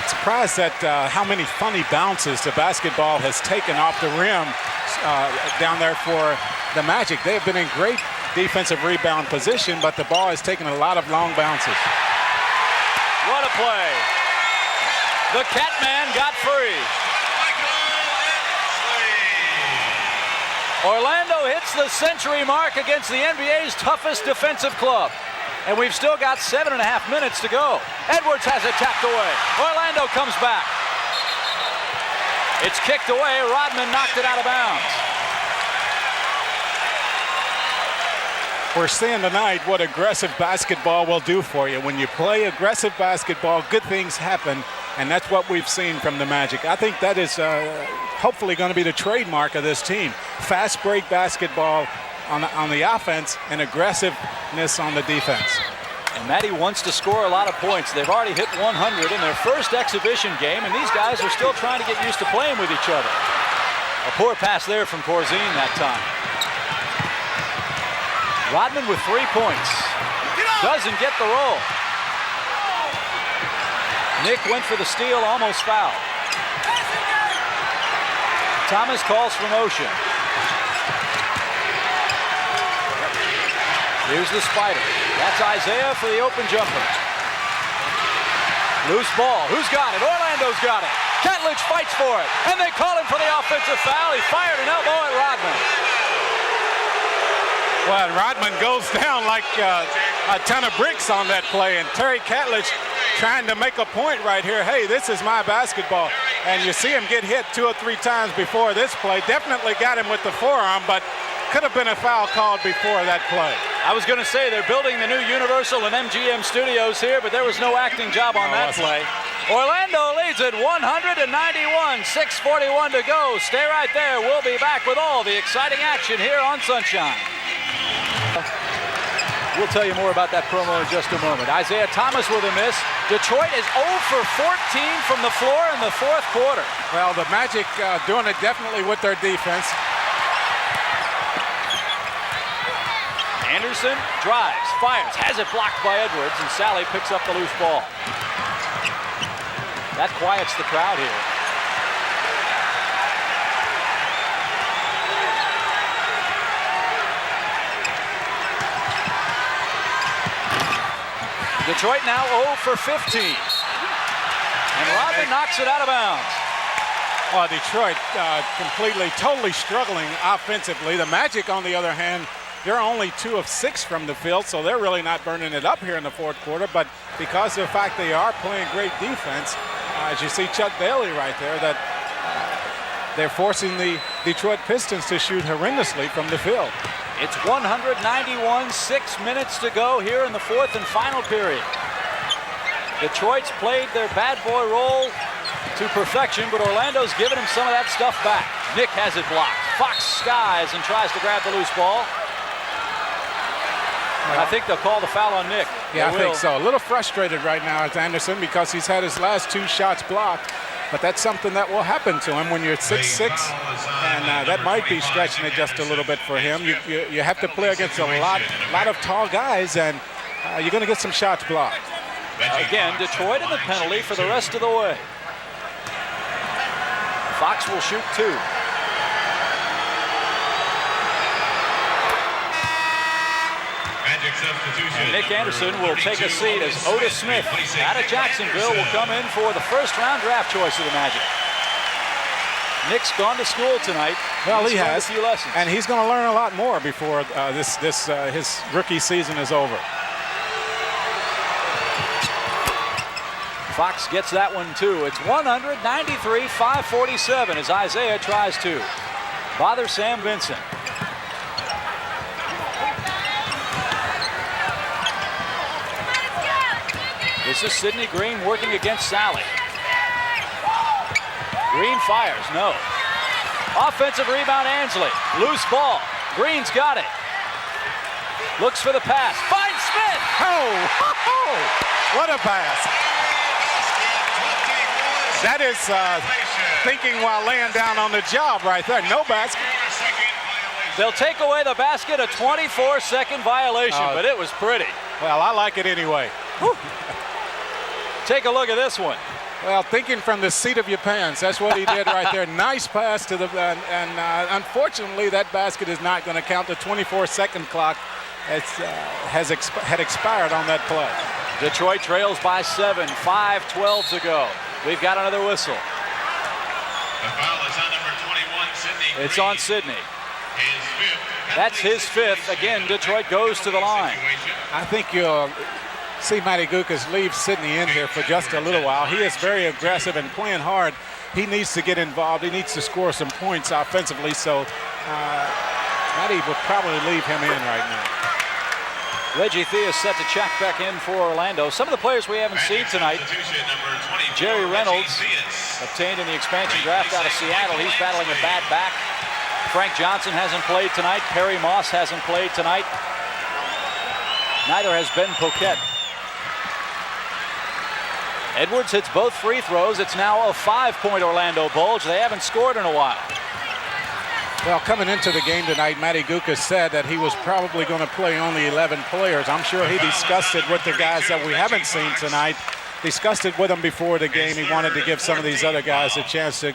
Surprised at how many funny bounces the basketball has taken off the rim down there for the Magic. They have been in great defensive rebound position, but the ball has taken a lot of long bounces. What a play. The Catman got free. Orlando hits the century mark against the NBA's toughest defensive club. And we've still got 7.5 minutes to go. Edwards has it tapped away. Orlando comes back. It's kicked away. Rodman knocked it out of bounds. We're seeing tonight what aggressive basketball will do for you. When you play aggressive basketball, good things happen, and that's what we've seen from the Magic. I think that is hopefully going to be the trademark of this team. Fast break basketball on the offense and aggressiveness on the defense. And Matty wants to score a lot of points. They've already hit 100 in their first exhibition game, and these guys are still trying to get used to playing with each other. A poor pass there from Corzine that time. Rodman with 3 points. Doesn't get the roll. Nick went for the steal, almost fouled. Thomas calls for motion. Here's the spider. That's Isaiah for the open jumper. Loose ball. Who's got it? Orlando's got it. Catledge fights for it. And they call him for the offensive foul. He fired an elbow at Rodman. Well, Rodman goes down like a ton of bricks on that play. And Terry Catledge trying to make a point right here. Hey, this is my basketball. And you see him get hit 2 or 3 times before this play. Definitely got him with the forearm, but could have been a foul called before that play. I was going to say they're building the new Universal and MGM studios here, but there was no acting job on that play. Orlando leads at 191, 6:41 to go. Stay right there. We'll be back with all the exciting action here on Sunshine. We'll tell you more about that promo in just a moment. Isaiah Thomas with a miss. Detroit is 0 for 14 from the floor in the fourth quarter. Well, the Magic doing it definitely with their defense. Anderson drives, fires, has it blocked by Edwards, and Sally picks up the loose ball. That quiets the crowd here. Detroit now 0 for 15. And Rodman knocks it out of bounds. Detroit totally struggling offensively. The Magic, on the other hand, they're only 2 of 6 from the field, so they're really not burning it up here in the fourth quarter. But because of the fact they are playing great defense, as you see Chuck Daly right there, that they're forcing the Detroit Pistons to shoot horrendously from the field. It's 191, 6 minutes to go here in the fourth and final period. Detroit's played their bad boy role to perfection, but Orlando's given him some of that stuff back. Nick has it blocked. Fox skies and tries to grab the loose ball. I think they'll call the foul on Nick. Yeah, I think so. A little frustrated right now as Anderson because he's had his last 2 shots blocked. but that's something that will happen to him when you're 6'6", and that might be stretching it just a little bit for him. You have to play against a lot of tall guys, and you're going to get some shots blocked. Again, Detroit in the penalty for the rest of the way. Fox will shoot 2. And Nick Anderson will take a seat as Otis Smith out of Jacksonville will come in for the first-round draft choice of the Magic. Nick's gone to school tonight. Well, he has, a few lessons, and he's going to learn a lot more before his rookie season is over. Fox gets that one too. It's 193-547 as Isaiah tries to bother Sam Vincent. This is Sidney Green working against Sally. Green fires, no. Offensive rebound, Ansley. Loose ball. Green's got it. Looks for the pass. Finds Smith. Oh, what a pass. That is thinking while laying down on the job right there. No basket. They'll take away the basket, a 24-second violation, but it was pretty. Well, I like it anyway. Whew. Take a look at this one. Well, thinking from the seat of your pants, that's what he did right there. Nice pass to the, and unfortunately that basket is not going to count. The 24-second clock had expired on that play. Detroit trails by 7, 5:12 to go. We've got another whistle. The foul is on number 21, Sidney Green. It's on Sidney. His fifth. That's his 5th. Again, Detroit goes to the line. I think you'll see Matty Gukas leave Sidney in here for just a little while. He is very aggressive and playing hard. He needs to get involved. He needs to score some points offensively, so Matty will probably leave him in right now. Reggie Theus set to check back in for Orlando. Some of the players we haven't seen tonight. Jerry Reynolds, obtained in the expansion draft out of Seattle. He's battling a bad back. Frank Johnson hasn't played tonight. Perry Moss hasn't played tonight. Neither has Ben Poquet. Edwards hits both free throws. It's now a 5-point Orlando Bulge. They haven't scored in a while. Well, coming into the game tonight, Matty Gukas said that he was probably going to play only 11 players. I'm sure he discussed it with the guys that we haven't seen tonight. Discussed it with them before the game. He wanted to give some of these other guys a chance to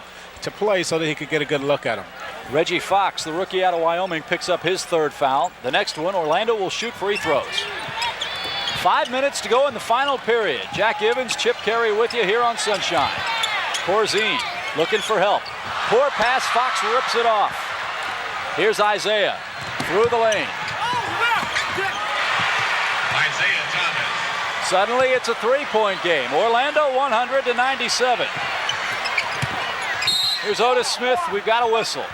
play so that he could get a good look at them. Reggie Fox, the rookie out of Wyoming, picks up his 3rd foul. The next one, Orlando will shoot free throws. 5 minutes to go in the final period. Jack Evans, Chip Carey with you here on Sunshine. Corzine looking for help. Poor pass, Fox rips it off. Here's Isaiah through the lane. Isaiah Thomas. Suddenly it's a 3-point game. Orlando 100-97. Here's Otis Smith. We've got a whistle.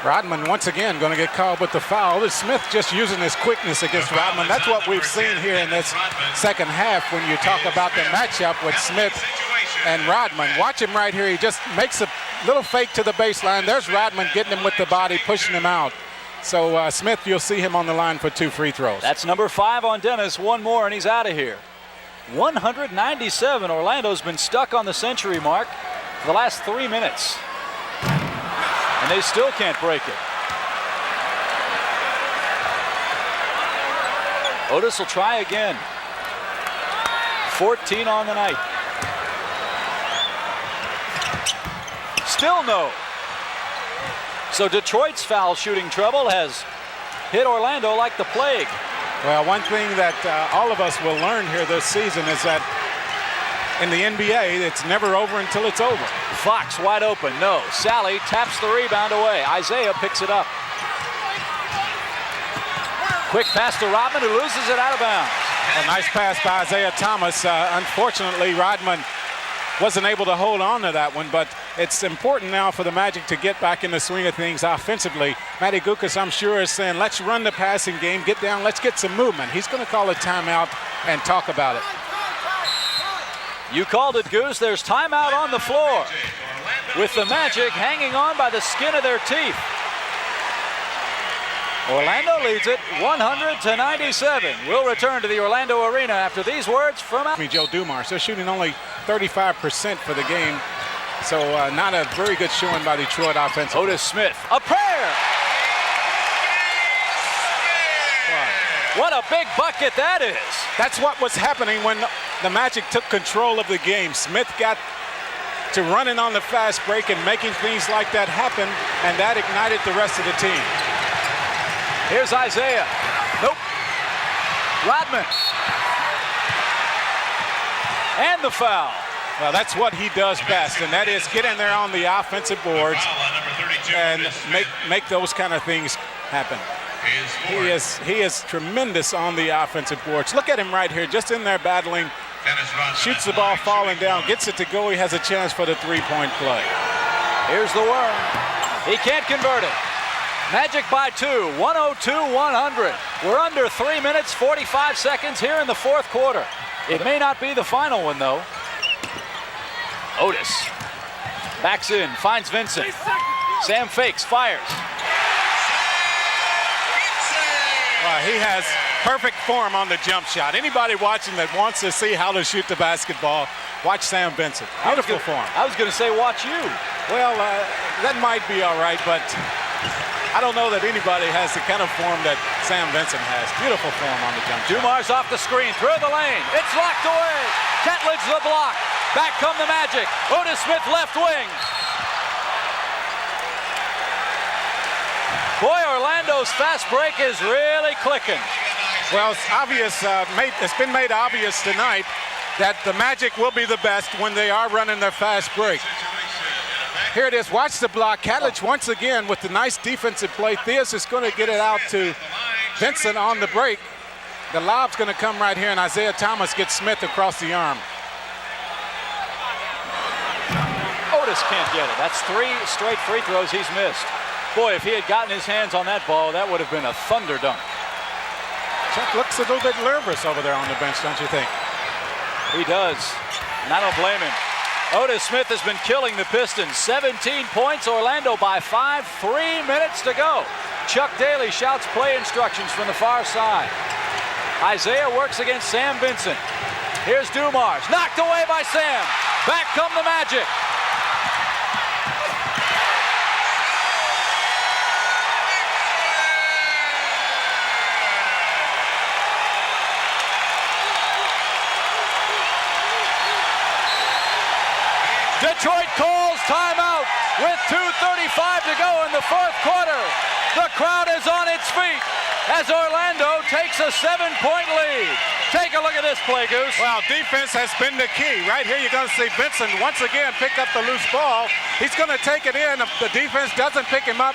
Rodman once again going to get called with the foul. Otis Smith just using his quickness against Rodman. That's what we've seen here in this second half when you talk about the matchup with Smith and Rodman. Watch him right here. He just makes a little fake to the baseline. There's Rodman getting him with the body, pushing him out. So Smith, you'll see him on the line for 2 free throws. That's number 5 on Dennis. One more and he's out of here. 197. Orlando's been stuck on the century mark for the last 3 minutes. And they still can't break it. Otis will try again. 14 on the night. Still no. So Detroit's foul shooting trouble has hit Orlando like the plague. Well, one thing that all of us will learn here this season is that in the NBA, it's never over until it's over. Fox wide open, no. Sally taps the rebound away. Isaiah picks it up. Quick pass to Rodman, who loses it out of bounds. A nice pass by Isaiah Thomas. Unfortunately, Rodman wasn't able to hold on to that one, but it's important now for the Magic to get back in the swing of things offensively. Matty Gukas, I'm sure, is saying, let's run the passing game, get down, let's get some movement. He's going to call a timeout and talk about it. You called it, Goose. There's timeout on the floor with the Magic hanging on by the skin of their teeth. Orlando leads it 100-97. We'll return to the Orlando Arena after these words from Joe Dumars. They're shooting only 35% for the game So not a very good showing by Detroit offensively. Otis Smith, a prayer. What a big bucket that is. That's what was happening when the Magic took control of the game. Smith got to running on the fast break and making things like that happen, and that ignited the rest of the team. Here's Isaiah. Nope. Rodman. And the foul. Well, that's what he does best, and that is get in there on the offensive boards and make those kind of things happen. He is tremendous on the offensive boards. Look at him right here, just in there battling. Shoots the ball falling down, gets it to go. He has a chance for the three-point play. Here's the worm. He can't convert it. Magic by 2, 102-100. We're under 3 minutes, 45 seconds here in the fourth quarter. It may not be the final one, though. Otis backs in, finds Vincent. Sam fakes, fires. He has perfect form on the jump shot. Anybody watching that wants to see how to shoot the basketball, watch Sam Vincent. Beautiful form. I was going to say watch you. Well, that might be all right, but I don't know that anybody has the kind of form that Sam Vincent has. Beautiful form on the jump shot. Dumars off the screen, through the lane. It's locked away. Ketledge the block. Back come the Magic. Otis Smith left wing. Boy, Orlando's fast break is really clicking. Well, it's obvious. It's been made obvious tonight that the Magic will be the best when they are running their fast break. Here it is. Watch the block. Ketledge once again with the nice defensive play. Theus is going to get it out to Vincent on the break. The lob's going to come right here, and Isaiah Thomas gets Smith across the arm. Otis can't get it. That's 3 straight free throws he's missed. Boy, if he had gotten his hands on that ball, that would have been a thunder dunk. Chuck looks a little bit nervous over there on the bench, don't you think? He does, and I don't blame him. Otis Smith has been killing the Pistons. 17 points, Orlando by 5, 3 minutes to go. Chuck Daly shouts play instructions from the far side. Isaiah works against Sam Vincent. Here's Dumars, knocked away by Sam. Back come the Magic. Detroit calls timeout with 2:35 to go in the fourth quarter. The crowd is on its feet as Orlando takes a 7-point lead. Take a look at this play, Goose. Well, defense has been the key. Right here, you're going to see Vincent once again pick up the loose ball. He's going to take it in. The defense doesn't pick him up.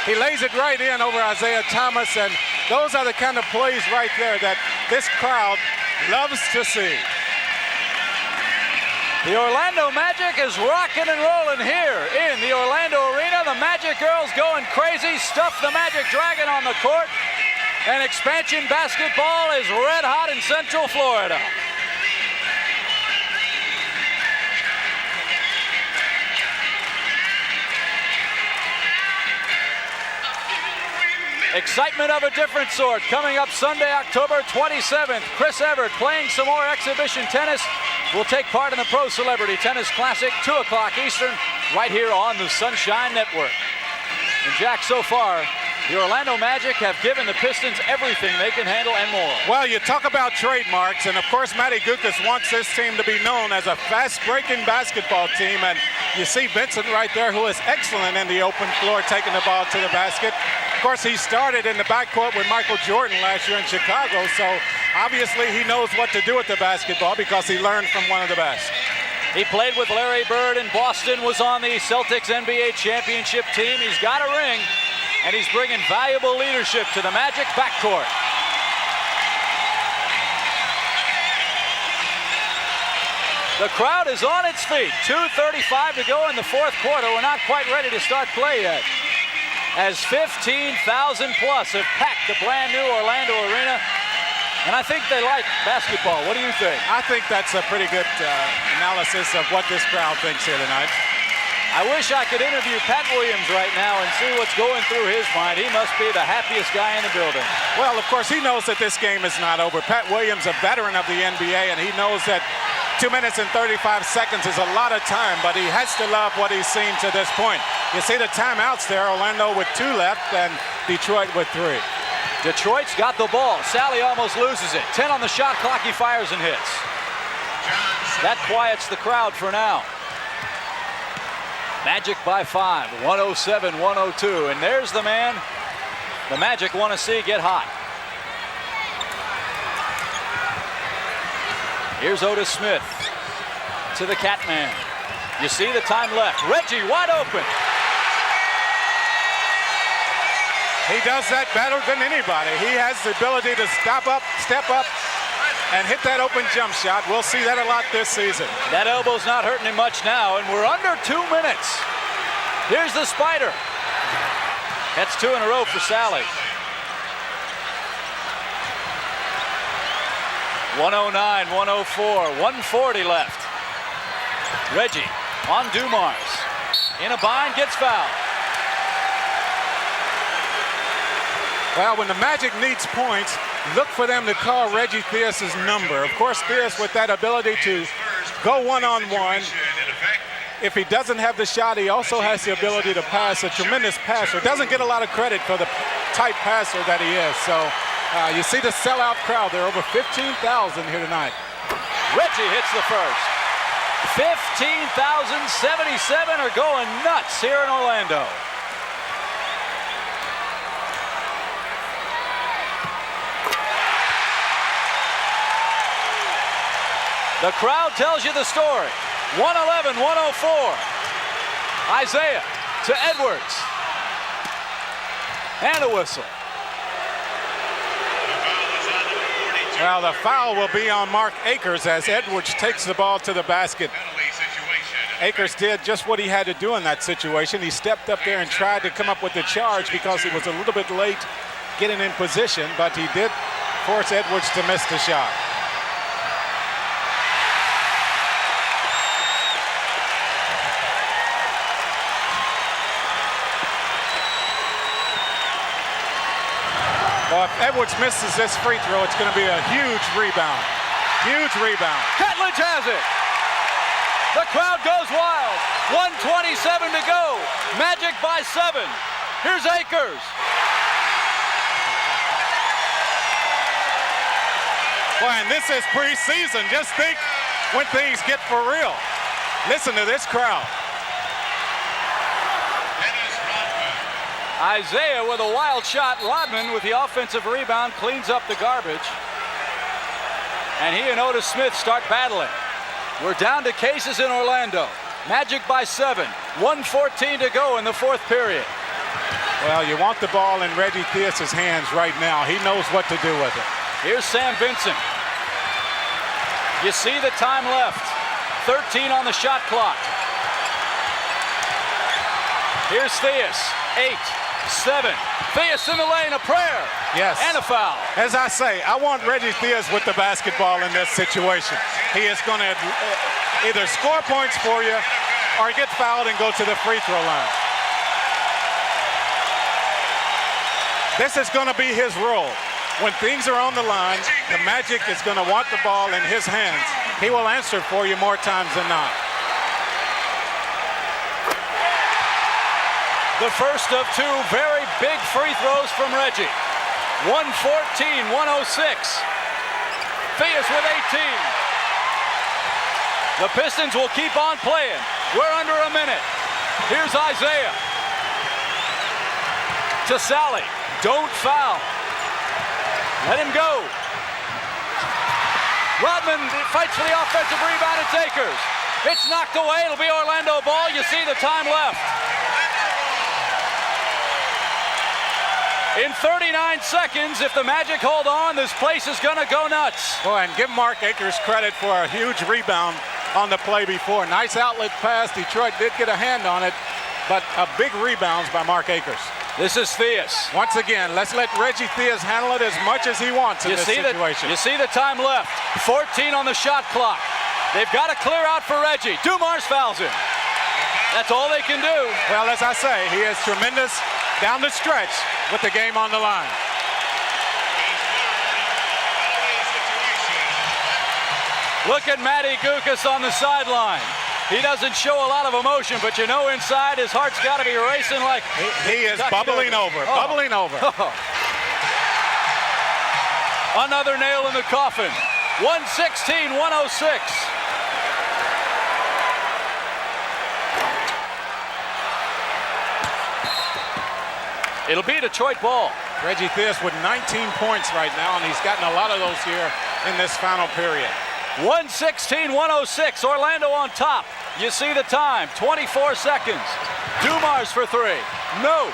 He lays it right in over Isaiah Thomas, and those are the kind of plays right there that this crowd loves to see. The Orlando Magic is rocking and rolling here in the Orlando Arena. The Magic girls going crazy, stuff the Magic Dragon on the court. And expansion basketball is red hot in Central Florida. Excitement of a different sort coming up Sunday, October 27th. Chris Evert playing some more exhibition tennis. Will take part in the Pro Celebrity Tennis Classic, 2 o'clock Eastern, right here on the Sunshine Network. And Jack, so far, the Orlando Magic have given the Pistons everything they can handle and more. Well, you talk about trademarks, and of course, Matty Gukas wants this team to be known as a fast-breaking basketball team. And you see Vincent right there, who is excellent in the open floor, taking the ball to the basket. Of course, he started in the backcourt with Michael Jordan last year in Chicago, so obviously he knows what to do with the basketball because he learned from one of the best. He played with Larry Bird in Boston, was on the Celtics NBA championship team. He's got a ring, and he's bringing valuable leadership to the Magic backcourt. The crowd is on its feet. 2:35 to go in the fourth quarter. We're not quite ready to start play yet, as 15,000 plus have packed the brand new Orlando Arena. And I think they like basketball. What do you think? I think that's a pretty good analysis of what this crowd thinks here tonight. I wish I could interview Pat Williams right now and see what's going through his mind. He must be the happiest guy in the building. Well, of course, he knows that this game is not over. Pat Williams, a veteran of the NBA, and he knows that 2 minutes and 35 seconds is a lot of time, but he has to love what he's seen to this point. You see the timeouts there, Orlando with 2 left and Detroit with 3. Detroit's got the ball. Sally almost loses it. 10 on the shot clock. He fires and hits. That quiets the crowd for now. Magic by 5, 107-102. And there's the man the Magic want to see get hot. Here's Otis Smith to the Catman. You see the time left. Reggie wide open. He does that better than anybody. He has the ability to step up, and hit that open jump shot. We'll see that a lot this season. That elbow's not hurting him much now, and we're under 2 minutes. Here's the spider. That's 2 in a row for Sally. 109, 104, 140 left. Reggie on Dumars. In a bind, gets fouled. Well, when the Magic needs points, look for them to call Reggie Theus's number. Of course, Theus with that ability to go one-on-one. If he doesn't have the shot, he also has the ability to pass, a tremendous passer. Doesn't get a lot of credit for the type passer that he is. So you see the sellout crowd. There are over 15,000 here tonight. Reggie hits the first. 15,077 are going nuts here in Orlando. The crowd tells you the story. 111-104. Isaiah to Edwards. And a whistle. Well, the foul will be on Mark Akers as Edwards takes the ball to the basket. Akers did just what he had to do in that situation. He stepped up there and tried to come up with the charge because he was a little bit late getting in position, but he did force Edwards to miss the shot. Well, if Edwards misses this free throw, it's going to be a huge rebound. Huge rebound. Ketledge has it. The crowd goes wild. 1:27 to go. Magic by 7. Here's Akers. Boy, and this is preseason. Just think when things get for real. Listen to this crowd. Isaiah with a wild shot. Rodman with the offensive rebound cleans up the garbage. And he and Otis Smith start battling. We're down to cases in Orlando. Magic by 7. 1:14 to go in the 4th period. Well, you want the ball in Reggie Theus's hands right now. He knows what to do with it. Here's Sam Vincent. You see the time left. 13 on the shot clock. Here's Theus. 8, 7. Theus in the lane, a prayer. Yes. And a foul. As I say, I want Reggie Theus with the basketball in this situation. He is going to either score points for you or get fouled and go to the free throw line. This is going to be his role. When things are on the line, the Magic is going to want the ball in his hands. He will answer for you more times than not. The first of 2 very big free throws from Reggie. 114, 106. Theus with 18. The Pistons will keep on playing. We're under a minute. Here's Isaiah. To Sally. Don't foul. Let him go. Rodman fights for the offensive rebound. It's Akers. It's knocked away. It'll be Orlando ball. You see the time left. In 39 seconds, if the Magic hold on, this place is going to go nuts. Boy, and give Mark Akers credit for a huge rebound on the play before. Nice outlet pass. Detroit did get a hand on it, but a big rebound by Mark Akers. This is Theus. Once again, let's let Reggie Theus handle it as much as he wants in this situation. You see the time left. 14 on the shot clock. They've got to clear out for Reggie. Dumars fouls him. That's all they can do. Well, as I say, he is tremendous down the stretch with the game on the line. Look at Matty Gukas on the sideline. He doesn't show a lot of emotion, but you know inside his heart's got to be racing like... He is bubbling over, bubbling over. Another nail in the coffin. 116-106. It'll be a Detroit ball. Reggie Theus with 19 points right now, and he's gotten a lot of those here in this final period. 116-106. Orlando on top. You see the time, 24 seconds. Dumars for three. No.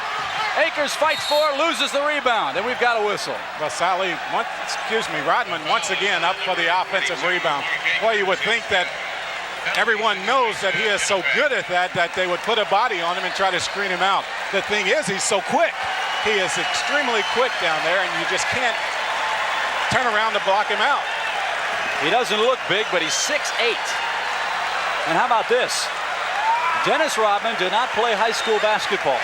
Akers fights for, loses the rebound, and we've got a whistle. Rodman once again up for the offensive rebound. Boy, you would think that everyone knows that he is so good at that they would put a body on him and try to screen him out. The thing is, he's so quick. He is extremely quick down there, and you just can't turn around to block him out. He doesn't look big, but he's 6'8". And how about this? Dennis Rodman did not play high school basketball.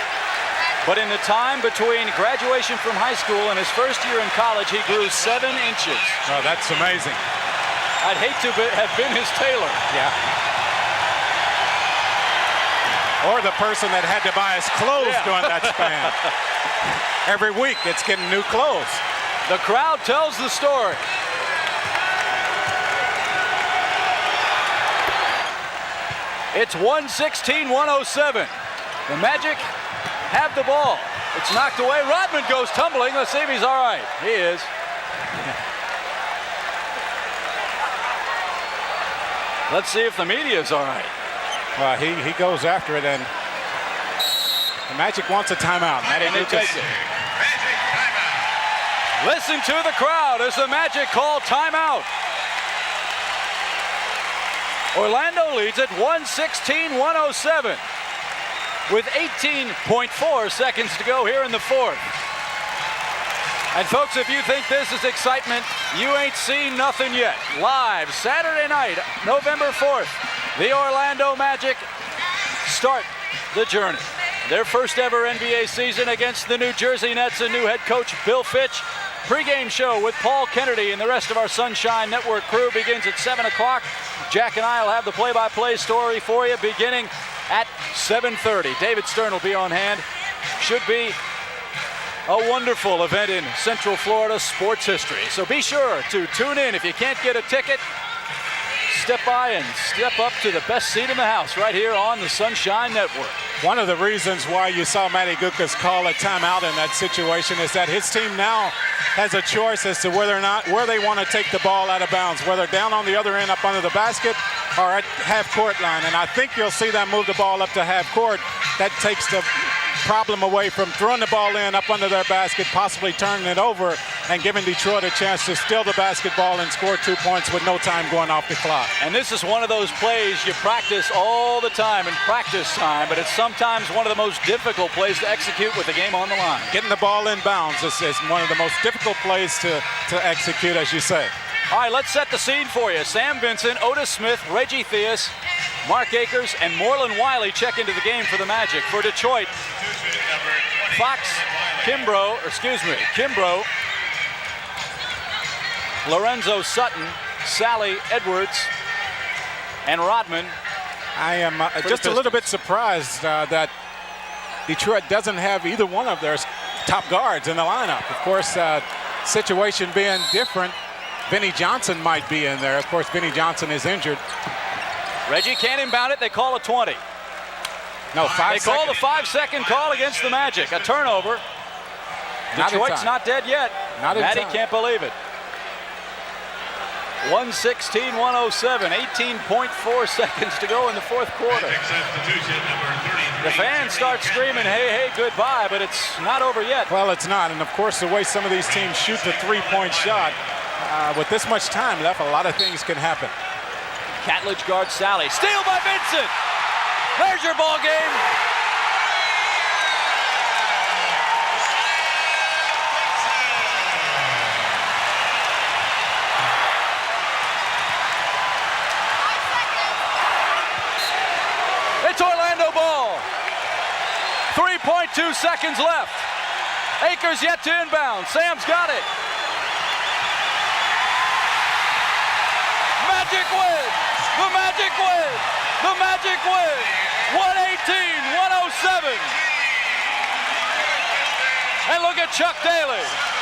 But in the time between graduation from high school and his first year in college, he grew 7 inches. Oh, that's amazing. I'd hate to have been his tailor. Yeah. Or the person that had to buy his clothes during that span. Every week, it's getting new clothes. The crowd tells the story. It's 116-107. The Magic have the ball. It's knocked away. Rodman goes tumbling. Let's see if he's all right. He is. Let's see if the media's all right. Well, he goes after it, and the Magic wants a timeout. And they take it. Listen to the crowd as the Magic call timeout. Orlando leads at 116-107 with 18.4 seconds to go here in the fourth. And folks, if you think this is excitement, you ain't seen nothing yet. Live Saturday night, November 4th, the Orlando Magic start the journey. Their first ever NBA season against the New Jersey Nets and new head coach Bill Fitch. Pre-game show with Paul Kennedy and the rest of our Sunshine Network crew begins at 7 o'clock. Jack and I will have the play-by-play story for you beginning at 7:30. David Stern will be on hand. Should be a wonderful event in Central Florida sports history. So be sure to tune in. If you can't get a ticket, step by and step up to the best seat in the house right here on the Sunshine Network. One of the reasons why you saw Matty Gukas call a timeout in that situation is that his team now has a choice as to whether or not where they want to take the ball out of bounds, whether down on the other end up under the basket or at half-court line. And I think you'll see them move the ball up to half-court. That takes the problem away from throwing the ball in up under their basket, possibly turning it over and giving Detroit a chance to steal the basketball and score 2 points with no time going off the clock. And this is one of those plays you practice all the time in practice time, but it's sometimes one of the most difficult plays to execute with the game on the line. Getting the ball in bounds is one of the most difficult plays to execute, as you say. All right, let's set the scene for you. Sam Vincent, Otis Smith, Reggie Theus, Mark Akers, and Moreland Wiley check into the game for the Magic. For Detroit, Fox, Kimbrough, Lorenzo Sutton, Sally Edwards, and Rodman. I am just a little bit surprised that Detroit doesn't have either one of their top guards in the lineup. Of course, situation being different, Vinnie Johnson might be in there. Of course, Vinnie Johnson is injured. Reggie can't inbound it. They call a 20. No, 5 seconds. They call the 5-second call against the Magic. A turnover. Detroit's not dead yet. Matty can't believe it. 116-107, 18.4 seconds to go in the fourth quarter. The fans start screaming, hey, hey, goodbye, but it's not over yet. Well, it's not, and of course, the way some of these teams shoot the three-point shot, with this much time left, a lot of things can happen. Catledge guards Sally. Steal by Vincent! There's your ball game. It's Orlando ball. 3.2 seconds left. Akers yet to inbound. Sam's got it. Magic win. The Magic win. The Magic win. 118-107. And look at Chuck Daly.